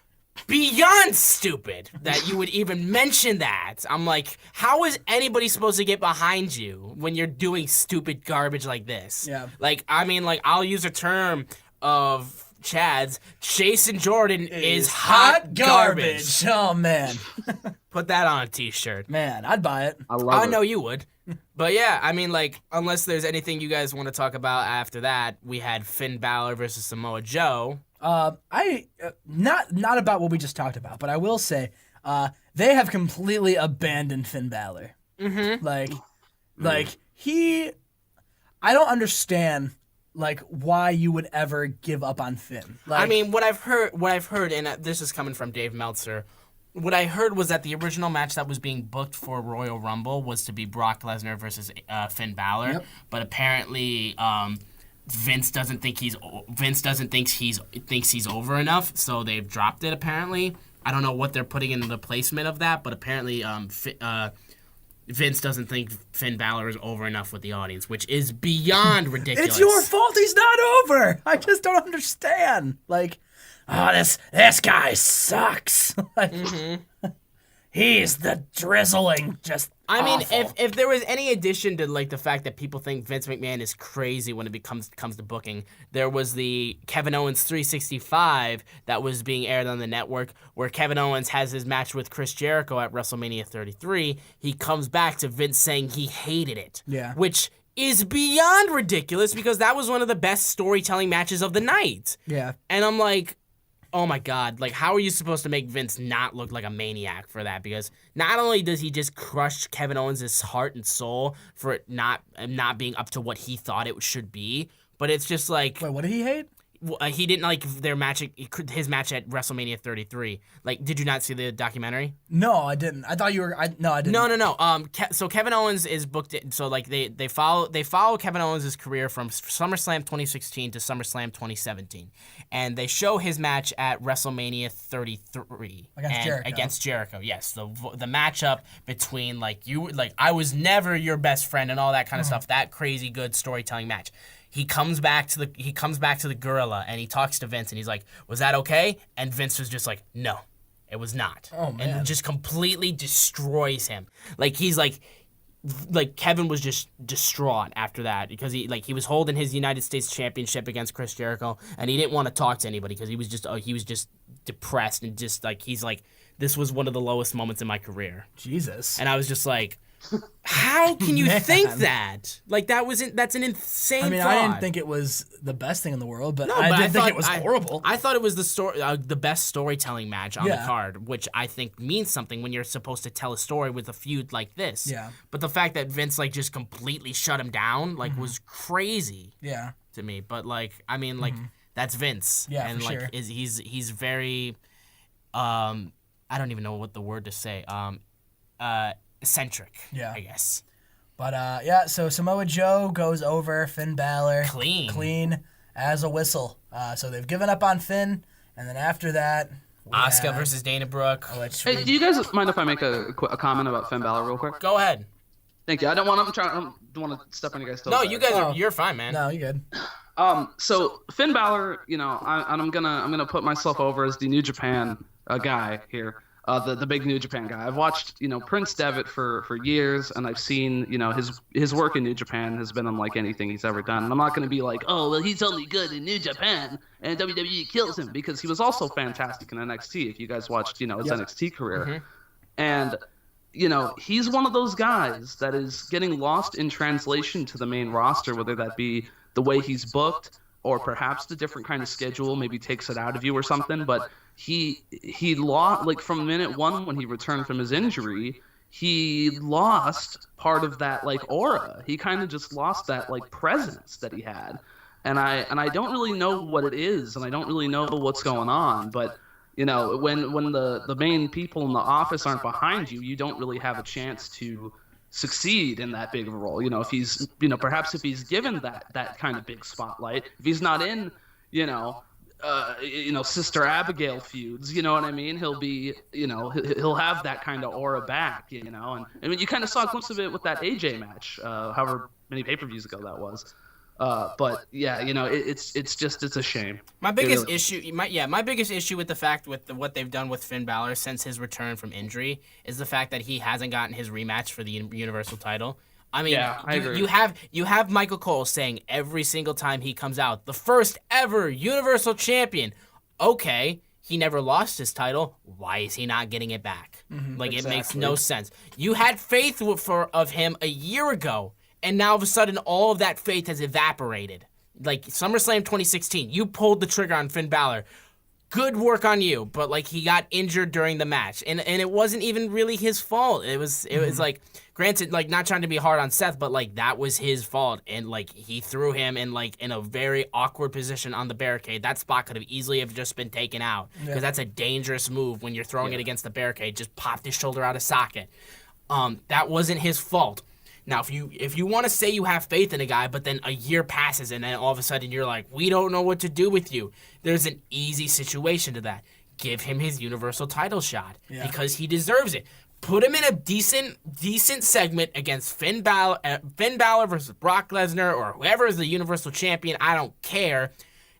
beyond stupid that you would even mention that. I'm like, how is anybody supposed to get behind you when you're doing stupid garbage like this? Yeah. Like, I mean, like, I'll use a term of Chad's. Jason Jordan is hot garbage. Oh, man. Put that on a t-shirt. Man, I'd buy it. I know you would. But yeah, I mean, like, unless there's anything you guys want to talk about after that, we had Finn Balor versus Samoa Joe. Not about what we just talked about, but I will say, they have completely abandoned Finn Balor. Mm-hmm. I don't understand, like, why you would ever give up on Finn. Like, I mean, what I've heard, and this is coming from Dave Meltzer, what I heard was that the original match that was being booked for Royal Rumble was to be Brock Lesnar versus Finn Balor, Yep. but apparently, Vince thinks he's over enough, so they've dropped it. Apparently, I don't know what they're putting in the placement of that, but apparently, Vince doesn't think Finn Balor is over enough with the audience, which is beyond ridiculous. it's your fault he's not over. I just don't understand. Like, this guy sucks. Like, he's the drizzling, just I mean, awful. if there was any addition to like the fact that people think Vince McMahon is crazy when it comes to booking, there was the Kevin Owens 365 that was being aired on the network, where Kevin Owens has his match with Chris Jericho at WrestleMania 33. He comes back to Vince saying he hated it, Yeah. which is beyond ridiculous because that was one of the best storytelling matches of the night. Yeah. And I'm like, oh my God, like, how are you supposed to make Vince not look like a maniac for that? Because not only does he just crush Kevin Owens' heart and soul for it not being up to what he thought it should be, but it's just like... Wait, what did he hate? He didn't like his match at WrestleMania 33. Like, did you not see the documentary? No, I didn't. I thought you were. No, I didn't. No. So Kevin Owens is booked. So like they follow Kevin Owens' career from SummerSlam 2016 to SummerSlam 2017, and they show his match at WrestleMania 33 against Jericho. Yes, the matchup between like I was never your best friend and all that kind of stuff. That crazy good storytelling match. He comes back to the gorilla and he talks to Vince and he's like, "Was that okay?" And Vince was just like, "No, it was not." Oh, man. And just completely destroys him. Like he's like, like Kevin was just distraught after that because he was holding his United States Championship against Chris Jericho and he didn't want to talk to anybody because he was just depressed and just like he's like this was one of the lowest moments in my career. Jesus. And I was just like, how can you think that? Like that's an insane. I mean, thought. I didn't think it was the best thing in the world, but No, I but did think it was horrible. I thought it was the best storytelling match on the Yeah. card, which I think means something when you're supposed to tell a story with a feud like this. Yeah. But the fact that Vince like just completely shut him down like was crazy Yeah. to me. But like I mean like that's Vince. Yeah, and for like sure. he's very I don't even know what the word to say. Eccentric. Yeah. I guess. But yeah, so Samoa Joe goes over Finn Balor Clean as a whistle. So they've given up on Finn, and then after that, Asuka versus Dana Brooke. Hey, do you guys mind if I make a comment about Finn Balor real quick? Go ahead. Thank you. I don't want to step on you guys' toes. No, there. you guys you're fine, man. No, you good. So Finn Balor, I'm gonna put myself over as the New Japan guy here, the big New Japan guy. I've watched Prince Devitt for years, and I've seen his work in New Japan has been unlike anything he's ever done. And I'm not gonna be like, oh well, he's only good in New Japan and WWE kills him, because he was also fantastic in NXT. If you guys watched his NXT career, and he's one of those guys that is getting lost in translation to the main roster, whether that be the way he's booked or perhaps the different kind of schedule maybe takes it out of you or something. But he lost, like, from minute one when he returned from his injury, he lost part of that like aura. He kind of just lost that like presence that he had. And I don't really know what it is, and I don't really know what's going on, but when the main people in the office aren't behind you, you don't really have a chance to succeed in that big of a role. If he's perhaps if he's given that kind of big spotlight, if he's not in Sister Abigail feuds, you know what I mean, he'll be he'll have that kind of aura back, and I mean you kind of saw a glimpse of it with that AJ match, however many pay-per-views ago that was. But yeah, it's a shame. My biggest issue with the fact with what they've done with Finn Balor since his return from injury is the fact that he hasn't gotten his rematch for the Universal title. I mean, yeah, I agree. you have Michael Cole saying every single time he comes out, the first ever Universal Champion. Okay, he never lost his title. Why is he not getting it back? It makes no sense. You had faith of him a year ago. And now, all of a sudden, all of that faith has evaporated. Like, SummerSlam 2016, you pulled the trigger on Finn Balor. Good work on you, but, like, he got injured during the match. And it wasn't even really his fault. It was like, granted, like, not trying to be hard on Seth, but, like, that was his fault. And, like, he threw him in a very awkward position on the barricade. That spot could have easily have just been taken out. Because that's a dangerous move when you're throwing it against the barricade. Just popped his shoulder out of socket. That wasn't his fault. Now, if you want to say you have faith in a guy, but then a year passes and then all of a sudden you're like, we don't know what to do with you, there's an easy situation to that. Give him his Universal title shot because he deserves it. Put him in a decent segment against Finn Balor versus Brock Lesnar or whoever is the Universal Champion. I don't care.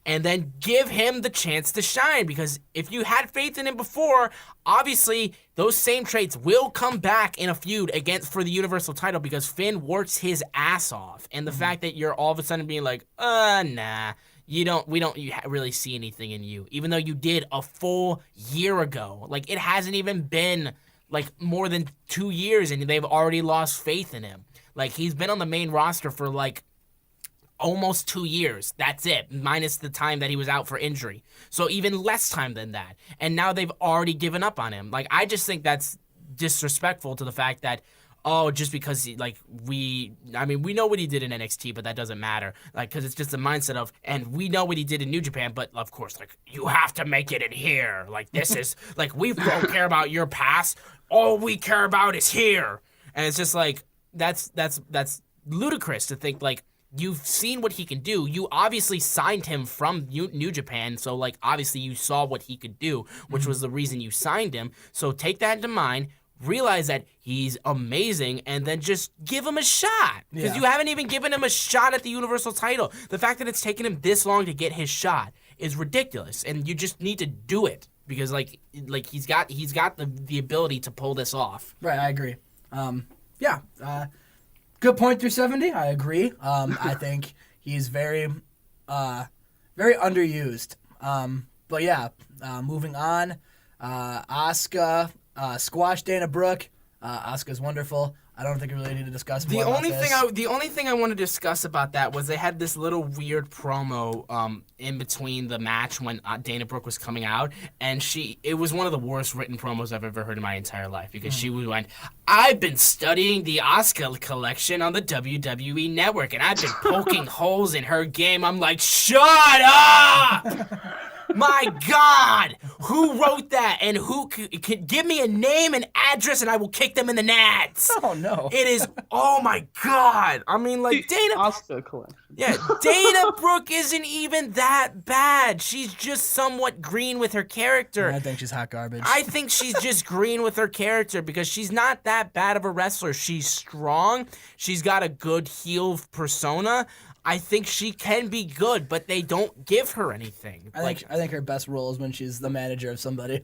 And then give him the chance to shine, because if you had faith in him before, obviously those same traits will come back in a feud for the Universal title, because Finn works his ass off. And the fact that you're all of a sudden being like, nah, we don't really see anything in you, even though you did a full year ago. Like, it hasn't even been like more than 2 years and they've already lost faith in him. Like, he's been on the main roster for like almost 2 years. That's it, minus the time that he was out for injury. So even less time than that. And now they've already given up on him. Like, I just think that's disrespectful to the fact that, just because we know what he did in NXT, but that doesn't matter. Like, because it's just the mindset of, and we know what he did in New Japan, but of course, like, you have to make it in here. Like, this is, like, we don't care about your past. All we care about is here. And it's just like, that's ludicrous to think, like, you've seen what he can do. You obviously signed him from New Japan, so, like, obviously you saw what he could do, which was the reason you signed him. So take that into mind, realize that he's amazing, and then just give him a shot. Because you haven't even given him a shot at the Universal title. The fact that it's taken him this long to get his shot is ridiculous, and you just need to do it. Because, like he's got the ability to pull this off. Right, I agree. Good point through 70. I agree. I think he's very underused. But yeah, moving on. Asuka squashed Dana Brooke. Asuka's wonderful. I don't think we really need to discuss more about this. The only thing I want to discuss about that was they had this little weird promo in between the match when Dana Brooke was coming out, and it was one of the worst written promos I've ever heard in my entire life because she went, "I've been studying the Asuka collection on the WWE Network, and I've been poking holes in her game." I'm like, shut up! My God! Who wrote that? And who can give me a name and address and I will kick them in the nads? Oh, no. It is, oh my God. I mean, like, Dana... Asuka collection. Yeah, Dana Brooke isn't even that bad. She's just somewhat green with her character. I think she's hot garbage. I think she's just green with her character because she's not that bad of a wrestler. She's strong. She's got a good heel persona. I think she can be good, but they don't give her anything. I think her best role is when she's the manager of somebody.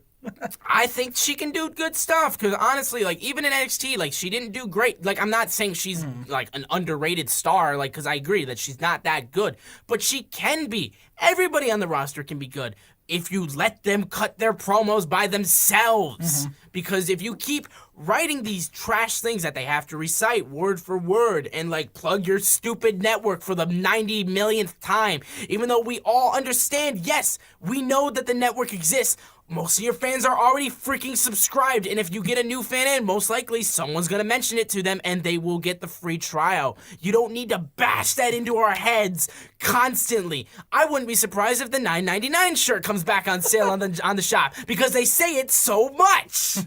I think she can do good stuff because honestly, like even in NXT, like she didn't do great. Like I'm not saying she's like an underrated star, like because I agree that she's not that good, but she can be. Everybody on the roster can be good if you let them cut their promos by themselves. Because if you keep writing these trash things that they have to recite word for word and like plug your stupid network for the 90 millionth time, even though we all understand, yes, we know that the network exists. Most of your fans are already freaking subscribed, and if you get a new fan in, most likely someone's gonna mention it to them and they will get the free trial. You don't need to bash that into our heads constantly. I wouldn't be surprised if the $9.99 shirt comes back on sale on the shop because they say it so much.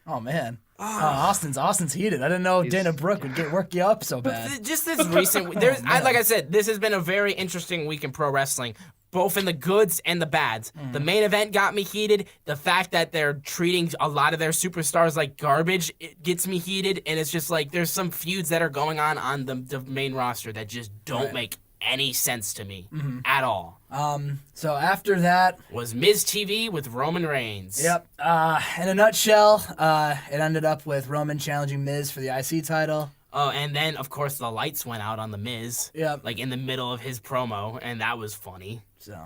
Oh man. Austin's heated. I didn't know Dana Brooke would work you up so bad. Just this recent, like I said, this has been a very interesting week in pro wrestling, both in the goods and the bads. The main event got me heated. The fact that they're treating a lot of their superstars like garbage, it gets me heated. And it's just like there's some feuds that are going on the main roster that just don't make any sense to me at all. So after that was Miz TV with Roman Reigns. Yep. In a nutshell, it ended up with Roman challenging Miz for the IC title. Oh, and then of course the lights went out on the Miz. Yep. Like in the middle of his promo, and that was funny. So.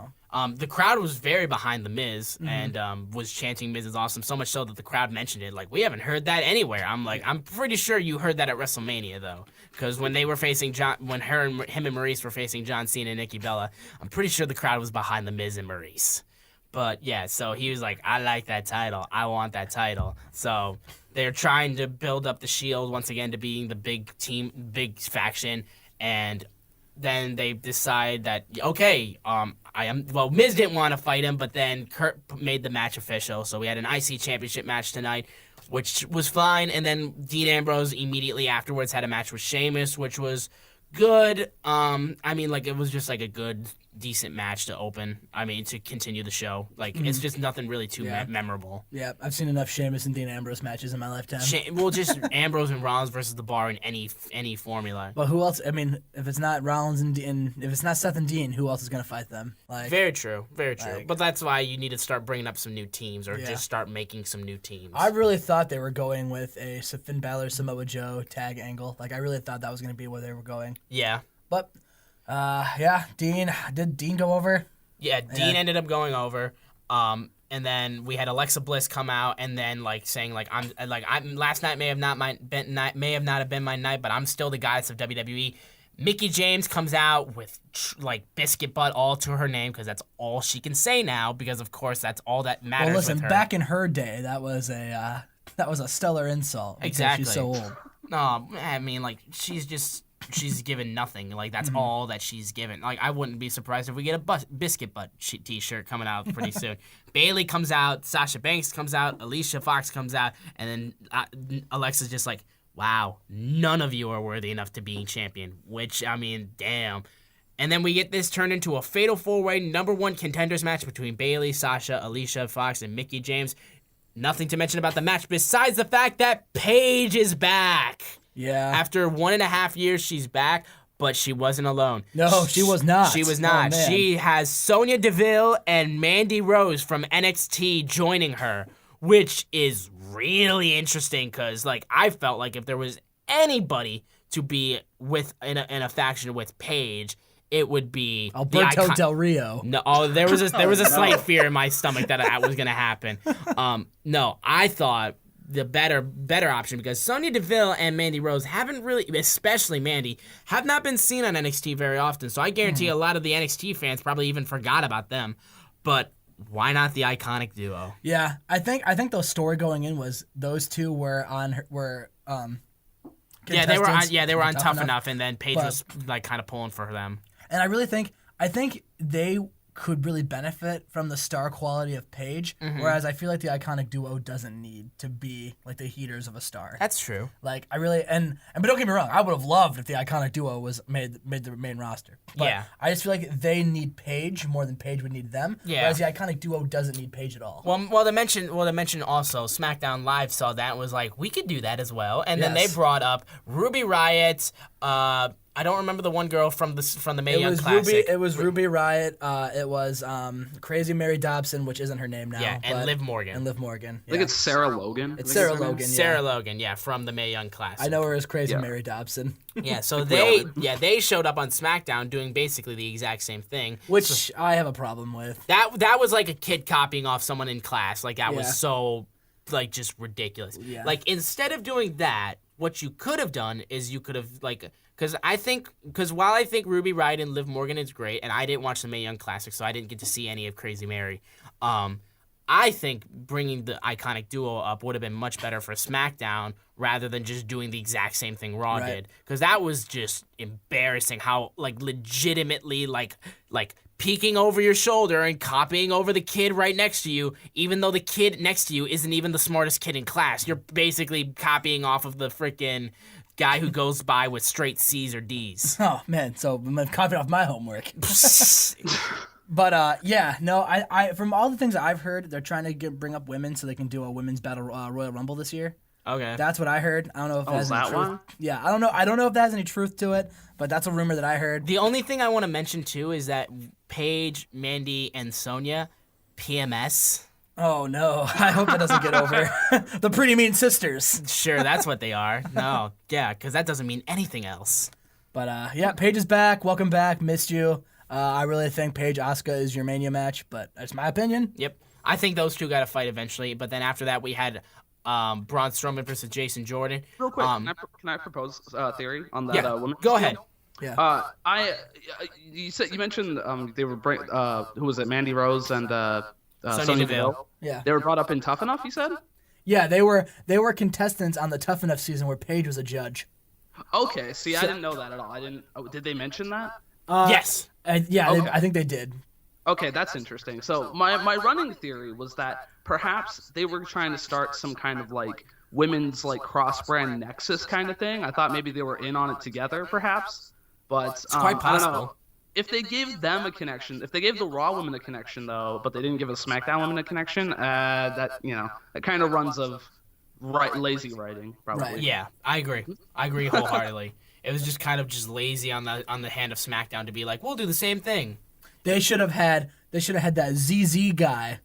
The crowd was very behind the Miz and was chanting Miz is awesome, so much so that the crowd mentioned it. Like, we haven't heard that anywhere. I'm like, I'm pretty sure you heard that at WrestleMania, though. Because when they were facing him and Maurice were facing John Cena and Nikki Bella, I'm pretty sure the crowd was behind the Miz and Maurice. But yeah, so he was like, I like that title. I want that title. So they're trying to build up the Shield once again to being the big team, big faction, and then they decide that, okay, Miz didn't want to fight him, but then Kurt made the match official, so we had an IC championship match tonight, which was fine, and then Dean Ambrose immediately afterwards had a match with Sheamus, which was good. I mean, like, it was just like a good, decent match to open. I mean, to continue the show. Like, it's just nothing really too memorable. Yeah, I've seen enough Sheamus and Dean Ambrose matches in my lifetime. Just Ambrose and Rollins versus The Bar in any formula. But who else? I mean, if it's not Rollins and Dean, if it's not Seth and Dean, who else is going to fight them? Like, very true. But that's why you need to start bringing up some new teams, or just start making some new teams. I really thought they were going with a Finn Balor, Samoa Joe tag angle. Like, I really thought that was going to be where they were going. Yeah. But, did Dean go over? Yeah, Dean ended up going over. And then we had Alexa Bliss come out and then saying last night may have not been my night, but I'm still the goddess of WWE. Mickie James comes out with biscuit butt all to her name because that's all she can say now, because of course that's all that matters. Well, listen, with her. Back in her day, that was a stellar insult. Exactly. She's so old. No, I mean she's given nothing. Like, that's all that she's given. Like, I wouldn't be surprised if we get a biscuit butt t-shirt coming out pretty soon. Bayley comes out, Sasha Banks comes out, Alicia Fox comes out, and then Alexa's just like, wow, none of you are worthy enough to be champion, which, I mean, damn. And then we get this turned into a fatal four-way #1 contenders match between Bayley, Sasha, Alicia Fox, and Mickie James. Nothing to mention about the match besides the fact that Paige is back. Yeah. After 1.5 years, she's back, but she wasn't alone. No, she was not. She was not. Oh, she has Sonya Deville and Mandy Rose from NXT joining her, which is really interesting because, I felt like if there was anybody to be in a faction with Paige, it would be Alberto Del Rio. No, there was a slight fear in my stomach that was going to happen. No, I thought the better option, because Sonya Deville and Mandy Rose haven't really, especially Mandy, have not been seen on NXT very often. So I guarantee a lot of the NXT fans probably even forgot about them. But why not the iconic duo? Yeah, I think the story going in was those two were they were on Tough Enough, and then Paige was like kind of pulling for them. And I think they could really benefit from the star quality of Paige, whereas I feel like the iconic duo doesn't need to be like the heaters of a star. That's true. Like I really but don't get me wrong, I would have loved if the iconic duo was made the main roster. But Yeah. I just feel like they need Paige more than Paige would need them. Yeah. Whereas the iconic duo doesn't need Paige at all. Well, to mention also, SmackDown Live saw that and was like, we could do that as well. And then they brought up Ruby Riott. I don't remember the one girl from the Mae Young Classic. It was Ruby Riott. It was Crazy Mary Dobson, which isn't her name now. Yeah, and Liv Morgan. I think it's Sarah Logan. It's Sarah Logan. Yeah. Sarah Logan, yeah, from the Mae Young Classic. I know her as Crazy Mary Dobson. Yeah, so they showed up on SmackDown doing basically the exact same thing, which I have a problem with. That was like a kid copying off someone in class. Like that was so like just ridiculous. Yeah. Like instead of doing that, what you could have done is you could have like. Because while I think Ruby Riott and Liv Morgan is great, and I didn't watch the Mae Young Classic, so I didn't get to see any of Crazy Mary, I think bringing the iconic duo up would have been much better for SmackDown rather than just doing the exact same thing Raw did. Because that was just embarrassing how, like, legitimately, like peeking over your shoulder and copying over the kid right next to you, even though the kid next to you isn't even the smartest kid in class. You're basically copying off of the freaking guy who goes by with straight C's or D's. Oh man, so I'm copying off my homework. But I from all the things that I've heard, they're trying to bring up women so they can do a women's battle Royal Rumble this year. Okay, that's what I heard. I don't know if that's any truth. One? Yeah, I don't know. I don't know if that has any truth to it, but that's a rumor that I heard. The only thing I want to mention too is that Paige, Mandy, and Sonya, PMS. Oh no! I hope that doesn't get over. The Pretty Mean Sisters. Sure, that's what they are. No, yeah, because that doesn't mean anything else. But Paige is back. Welcome back. Missed you. I really think Paige Asuka is your Mania match, but that's my opinion. Yep, I think those two got to fight eventually. But then after that, we had Braun Strowman versus Jason Jordan. Real quick, can I propose a theory on that woman? Go ahead. Yeah. You mentioned they were who was it? Mandy Rose and Sonya Deville. Yeah. They were brought up in Tough Enough, you said? Yeah, they were contestants on the Tough Enough season where Paige was a judge. Okay, see, I didn't know that at all. I didn't. Did they mention that? Yes. I think they did. Okay, that's interesting. So my running theory was that perhaps they were trying to start some kind of like women's like cross-brand nexus kind of thing. I thought maybe they were in on it together, perhaps. But it's quite possible. I don't know. If they gave them a connection, if they gave the Raw women a connection though, but they didn't give a SmackDown women a connection, that it kind of runs of lazy writing, probably. Right. Yeah, I agree wholeheartedly. It was just kind of just lazy on the hand of SmackDown to be like, we'll do the same thing. They should have had that ZZ guy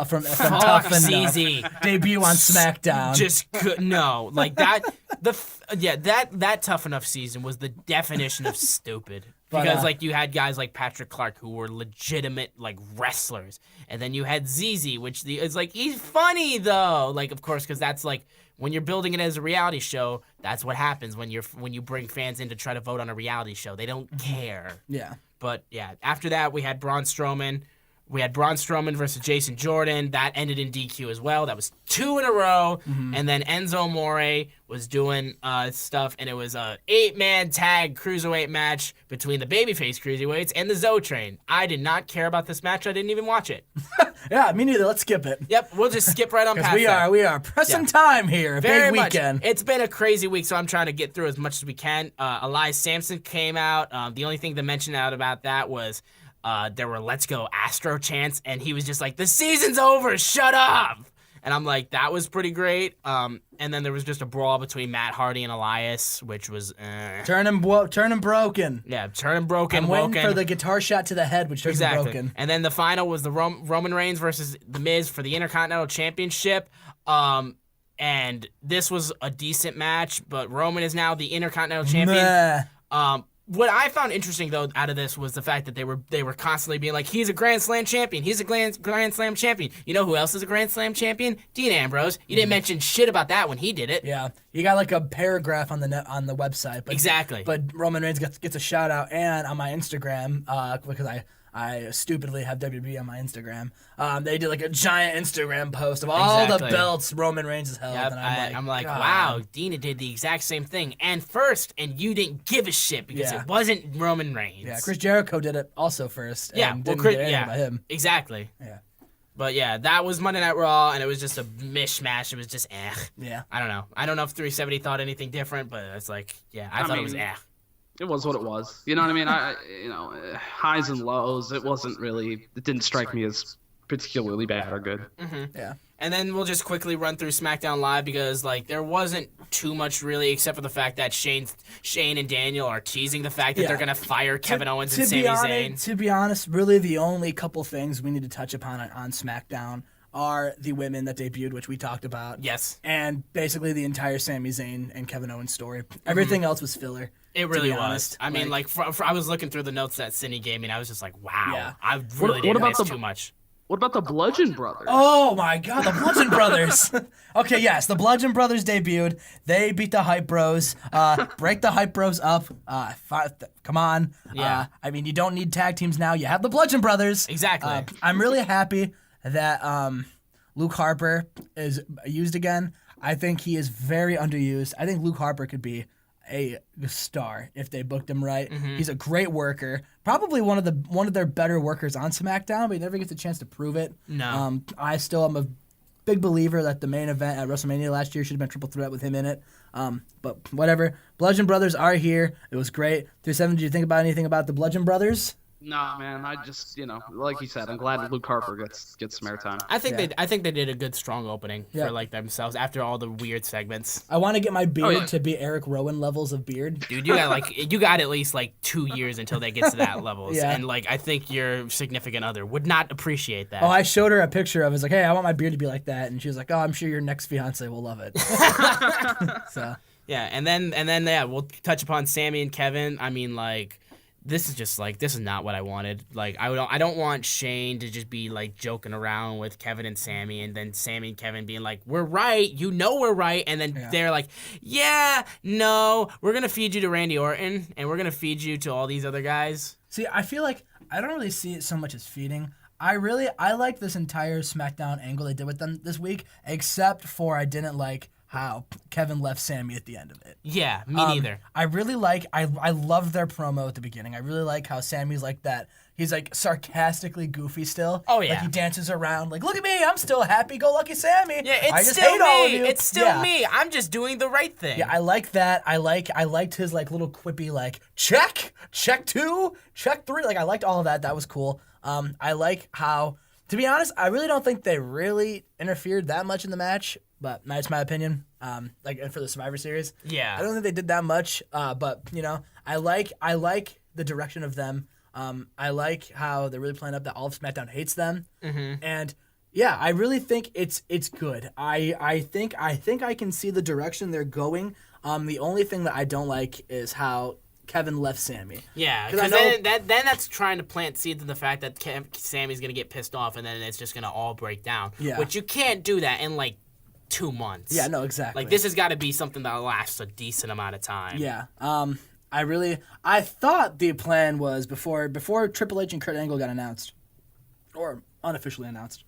from Tough Enough debut on SmackDown. Just no, like that. That Tough Enough season was the definition of stupid. Because like you had guys like Patrick Clark who were legitimate like wrestlers, and then you had ZZ, which is like he's funny though. Like of course, because that's like when you're building it as a reality show, that's what happens when you bring fans in to try to vote on a reality show. They don't care. Yeah. But yeah, after that we had Braun Strowman. We had Braun Strowman versus Jason Jordan. That ended in DQ as well. That was 2 in a row. Mm-hmm. And then Enzo Amore was doing stuff, and it was a 8-man tag cruiserweight match between the babyface cruiserweights and the Zoe Train. I did not care about this match. I didn't even watch it. Yeah, me neither. Let's skip it. Yep, we'll just skip right on past that. We are pressing time here. Very big weekend. Much. It's been a crazy week, so I'm trying to get through as much as we can. Elias Sampson came out. The only thing to mention out about that was there were "Let's Go Astro" chants, and he was just like, "The season's over, shut up!" And I'm like, that was pretty great. And then there was just a brawl between Matt Hardy and Elias, which was turn him broken. Yeah, turn him broken. I'm waiting for the guitar shot to the head, which turns him broken. And then the final was the Roman Reigns versus The Miz for the Intercontinental Championship. and this was a decent match, but Roman is now the Intercontinental Champion. What I found interesting though out of this was the fact that they were constantly being like, he's a Grand Slam champion. He's a Grand Slam champion. You know who else is a Grand Slam champion? Dean Ambrose. You didn't mention shit about that when he did it. Yeah, he got like a paragraph on the website. But, Exactly. But Roman Reigns gets a shout out, and on my Instagram, because I stupidly have WWE on my Instagram. They did like a giant Instagram post of all the belts Roman Reigns has held. Yep, And I'm like, wow, Dina did the exact same thing. And first, and you didn't give a shit because it wasn't Roman Reigns. Yeah, Chris Jericho did it also first. Yeah, and didn't get anything by him. Exactly. Yeah. But yeah, that was Monday Night Raw, and it was just a mishmash. It was just Yeah. I don't know. I don't know if 370 thought anything different, but it's like, I thought it was It was what it was. You know what I mean? Highs and lows. It didn't strike me as particularly bad or good. Mm-hmm. Yeah. And then we'll just quickly run through SmackDown Live because like there wasn't too much really except for the fact that Shane and Daniel are teasing the fact that they're gonna fire Kevin Owens and Sami Zayn. To be honest, really the only couple things we need to touch upon on SmackDown are the women that debuted, which we talked about. Yes. And basically the entire Sami Zayn and Kevin Owens story. Everything else was filler. It really was. I mean, like I was looking through the notes that Cindy gave me, and I was just like, wow. Yeah. I really didn't miss too much. What about the Bludgeon Brothers? Oh my God, the Bludgeon Brothers. Okay, yes, the Bludgeon Brothers debuted. They beat the Hype Bros. Break the Hype Bros up. Come on. Yeah. I mean, you don't need tag teams now. You have the Bludgeon Brothers. Exactly. I'm really happy that Luke Harper is used again. I think he is very underused. I think Luke Harper could be a star if they booked him right. Mm-hmm. He's a great worker. Probably one of their better workers on SmackDown, but he never gets a chance to prove it. No. I still am a big believer that the main event at WrestleMania last year should have been Triple Threat with him in it. But whatever. Bludgeon Brothers are here. It was great. 370, did you think about anything about the Bludgeon Brothers? Nah, man. I just, like you said, I'm glad that Luke Harper gets some airtime. I think they did a good strong opening for like themselves after all the weird segments. I want to get my beard to be Eric Rowan levels of beard. Dude, you got at least like 2 years until they get to that levels. Yeah. And like I think your significant other would not appreciate that. Oh, I showed her a picture of it. I was like, hey, I want my beard to be like that. And she was like, oh, I'm sure your next fiance will love it. So yeah, and then we'll touch upon Sami and Kevin. I mean, like, this is not what I wanted. Like, I don't want Shane to just be like joking around with Kevin and Sami, and then Sami and Kevin being like, "We're right, we're right," and then they're like, "Yeah, no, we're gonna feed you to Randy Orton, and we're gonna feed you to all these other guys." See, I feel like I don't really see it so much as feeding. I like this entire SmackDown angle they did with them this week, except for I didn't like how Kevin left Sami at the end of it. Yeah, me neither. I really like, I love their promo at the beginning. I really like how Sammy's like that. He's like sarcastically goofy still. Oh, yeah. Like he dances around like, look at me, I'm still happy-go-lucky Sammy. Yeah, it's I just still hate all of me. you. It's still me. I'm just doing the right thing. Yeah, I like that. I liked his like little quippy like, check 2, check 3. Like I liked all of that. That was cool. I like how, to be honest, I really don't think they really interfered that much in the match, but that's my opinion. Like for the Survivor Series. Yeah. I don't think they did that much, but I like the direction of them. I like how they're really playing up that all of SmackDown hates them. Mm-hmm. And yeah, I really think it's good. I think I can see the direction they're going. The only thing that I don't like is how Kevin left Sami. Yeah, because then that's trying to plant seeds in the fact that Sammy's going to get pissed off and then it's just going to all break down. Yeah. Which you can't do that in like 2 months. Yeah, no, exactly. Like this has got to be something that lasts a decent amount of time. Yeah. I thought the plan was before Triple H and Kurt Angle got announced, or unofficially announced,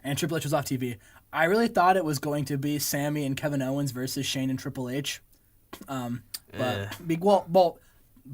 and Triple H was off TV. I really thought it was going to be Sami and Kevin Owens versus Shane and Triple H. Well,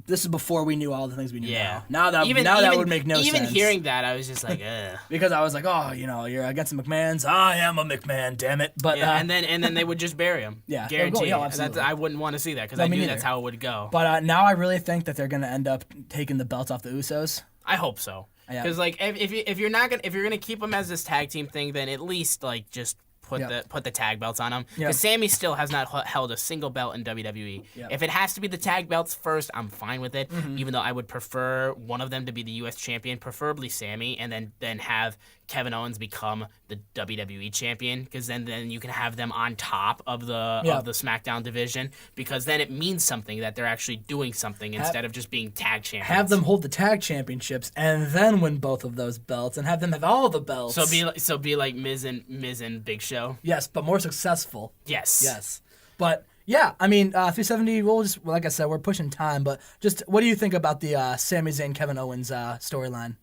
this is before we knew all the things we knew now. Now that would make no sense. Even hearing that, I was just like, ugh. Because I was like, oh, you're against the McMahons. I am a McMahon, damn it. But yeah, and then they would just bury him. Yeah, guaranteed. Yeah, absolutely. I wouldn't want to see that because I knew that's how it would go. But now I really think that they're gonna end up taking the belts off the Usos. I hope so. Because like if you're gonna keep them as this tag team thing, then at least like just put Yep. the tag belts on them. Yep. Because Sammy still has not held a single belt in WWE. Yep. If it has to be the tag belts first, I'm fine with it. Even though I would prefer one of them to be the U.S. champion, preferably Sammy, and then have Kevin Owens become the WWE champion, because then you can have them on top of the SmackDown division, because then it means something that they're actually doing something instead of just being tag champions. Have them hold the tag championships and then win both of those belts, and have them have all the belts. So be like Miz and Big Show. Yes, but more successful. Yes. But yeah, I mean, 370. We'll just, like I said, we're pushing time. But just, what do you think about the Sami Zayn Kevin Owens storyline?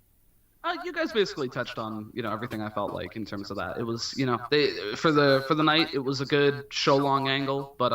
You guys basically touched on everything I felt like in terms of that. It was they for the night, it was a good show long angle, but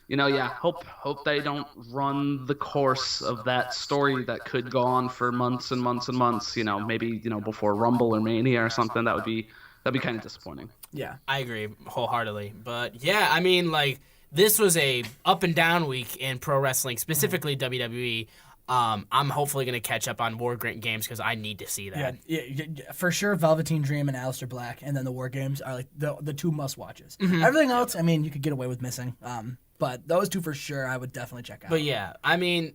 hope they don't run the course of that story that could go on for months and months and months. Maybe before Rumble or Mania or something. That'd be kind of disappointing. Yeah, I agree wholeheartedly. But yeah, I mean, like, this was a up and down week in pro wrestling, specifically WWE. I'm hopefully going to catch up on War Games because I need to see that. Yeah, for sure. Velveteen Dream and Aleister Black, and then the War Games are like the two must watches. Everything else, I mean, you could get away with missing. But those two for sure, I would definitely check out. But yeah, I mean,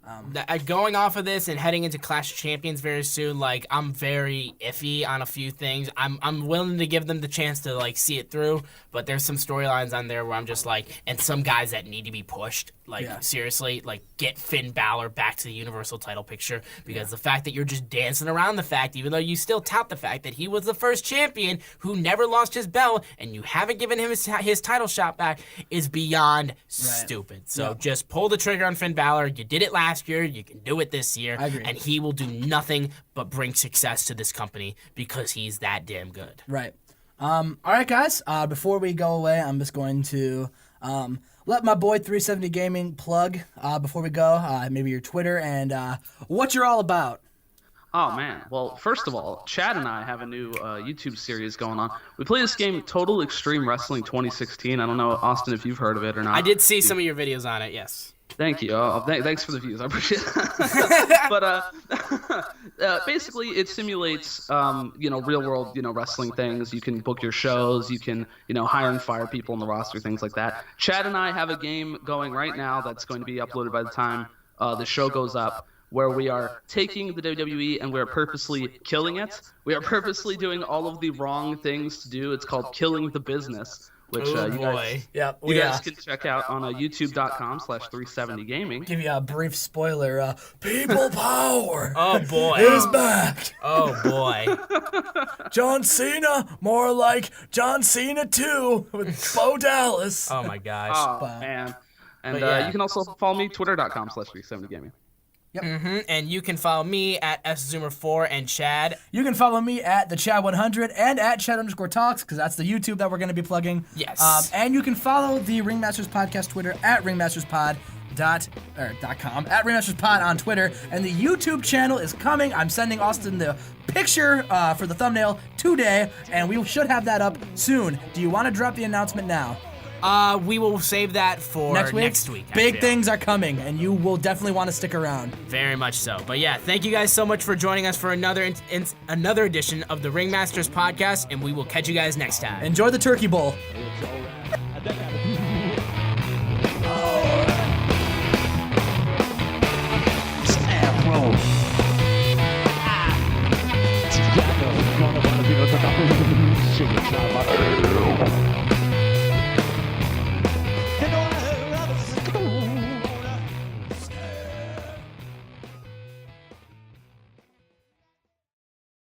going off of this and heading into Clash of Champions very soon, like, I'm very iffy on a few things. I'm willing to give them the chance to, like, see it through, but there's some storylines on there where I'm just like, and some guys that need to be pushed. Like, seriously, like, get Finn Balor back to the Universal title picture, because the fact that you're just dancing around the fact, even though you still tout the fact that he was the first champion who never lost his belt, and you haven't given him his title shot back, is beyond stupid. So just pull the trigger on Finn Balor. You did it last year. You can do it this year. I agree. And he will do nothing but bring success to this company because he's that damn good. Right. All right, guys. Before we go away, I'm just going to let my boy 370 Gaming plug before we go. Maybe your Twitter and what you're all about. Oh, man. Well, first of all, Chad and I have a new YouTube series going on. We play this game, Total Extreme Wrestling 2016. I don't know, Austin, if you've heard of it or not. I did see some of your videos on it, yes. Thank you. Thanks for the views. I appreciate it. But basically, it simulates, real-world, wrestling things. You can book your shows. You can, hire and fire people on the roster, things like that. Chad and I have a game going right now that's going to be uploaded by the time the show goes up, where we are taking the WWE and we're purposely killing it. We are purposely doing all of the wrong things to do. It's called Killing the Business, which you guys can check out on youtube.com/370gaming. Give you a brief spoiler. People power. Oh, boy. Is back. Oh, boy. John Cena, more like John Cena 2 with Bo Dallas. Oh, my gosh. Oh, man. And you can also follow me, twitter.com/370gaming. Yep. And you can follow me at szoomer4 and Chad. You can follow me at the Chad100 and at Chad_talks, because that's the YouTube that we're going to be plugging. Yes. And you can follow the Ringmasters podcast Twitter at ringmasterspod.com, at ringmasterspod on Twitter. And the YouTube channel is coming. I'm sending Austin the picture for the thumbnail today, and we should have that up soon. Do you want to drop the announcement now? We will save that for next week. Big things are coming, and you will definitely want to stick around. Very much so. But yeah, thank you guys so much for joining us for another edition of the Ringmasters podcast, and we will catch you guys next time. Enjoy the turkey bowl.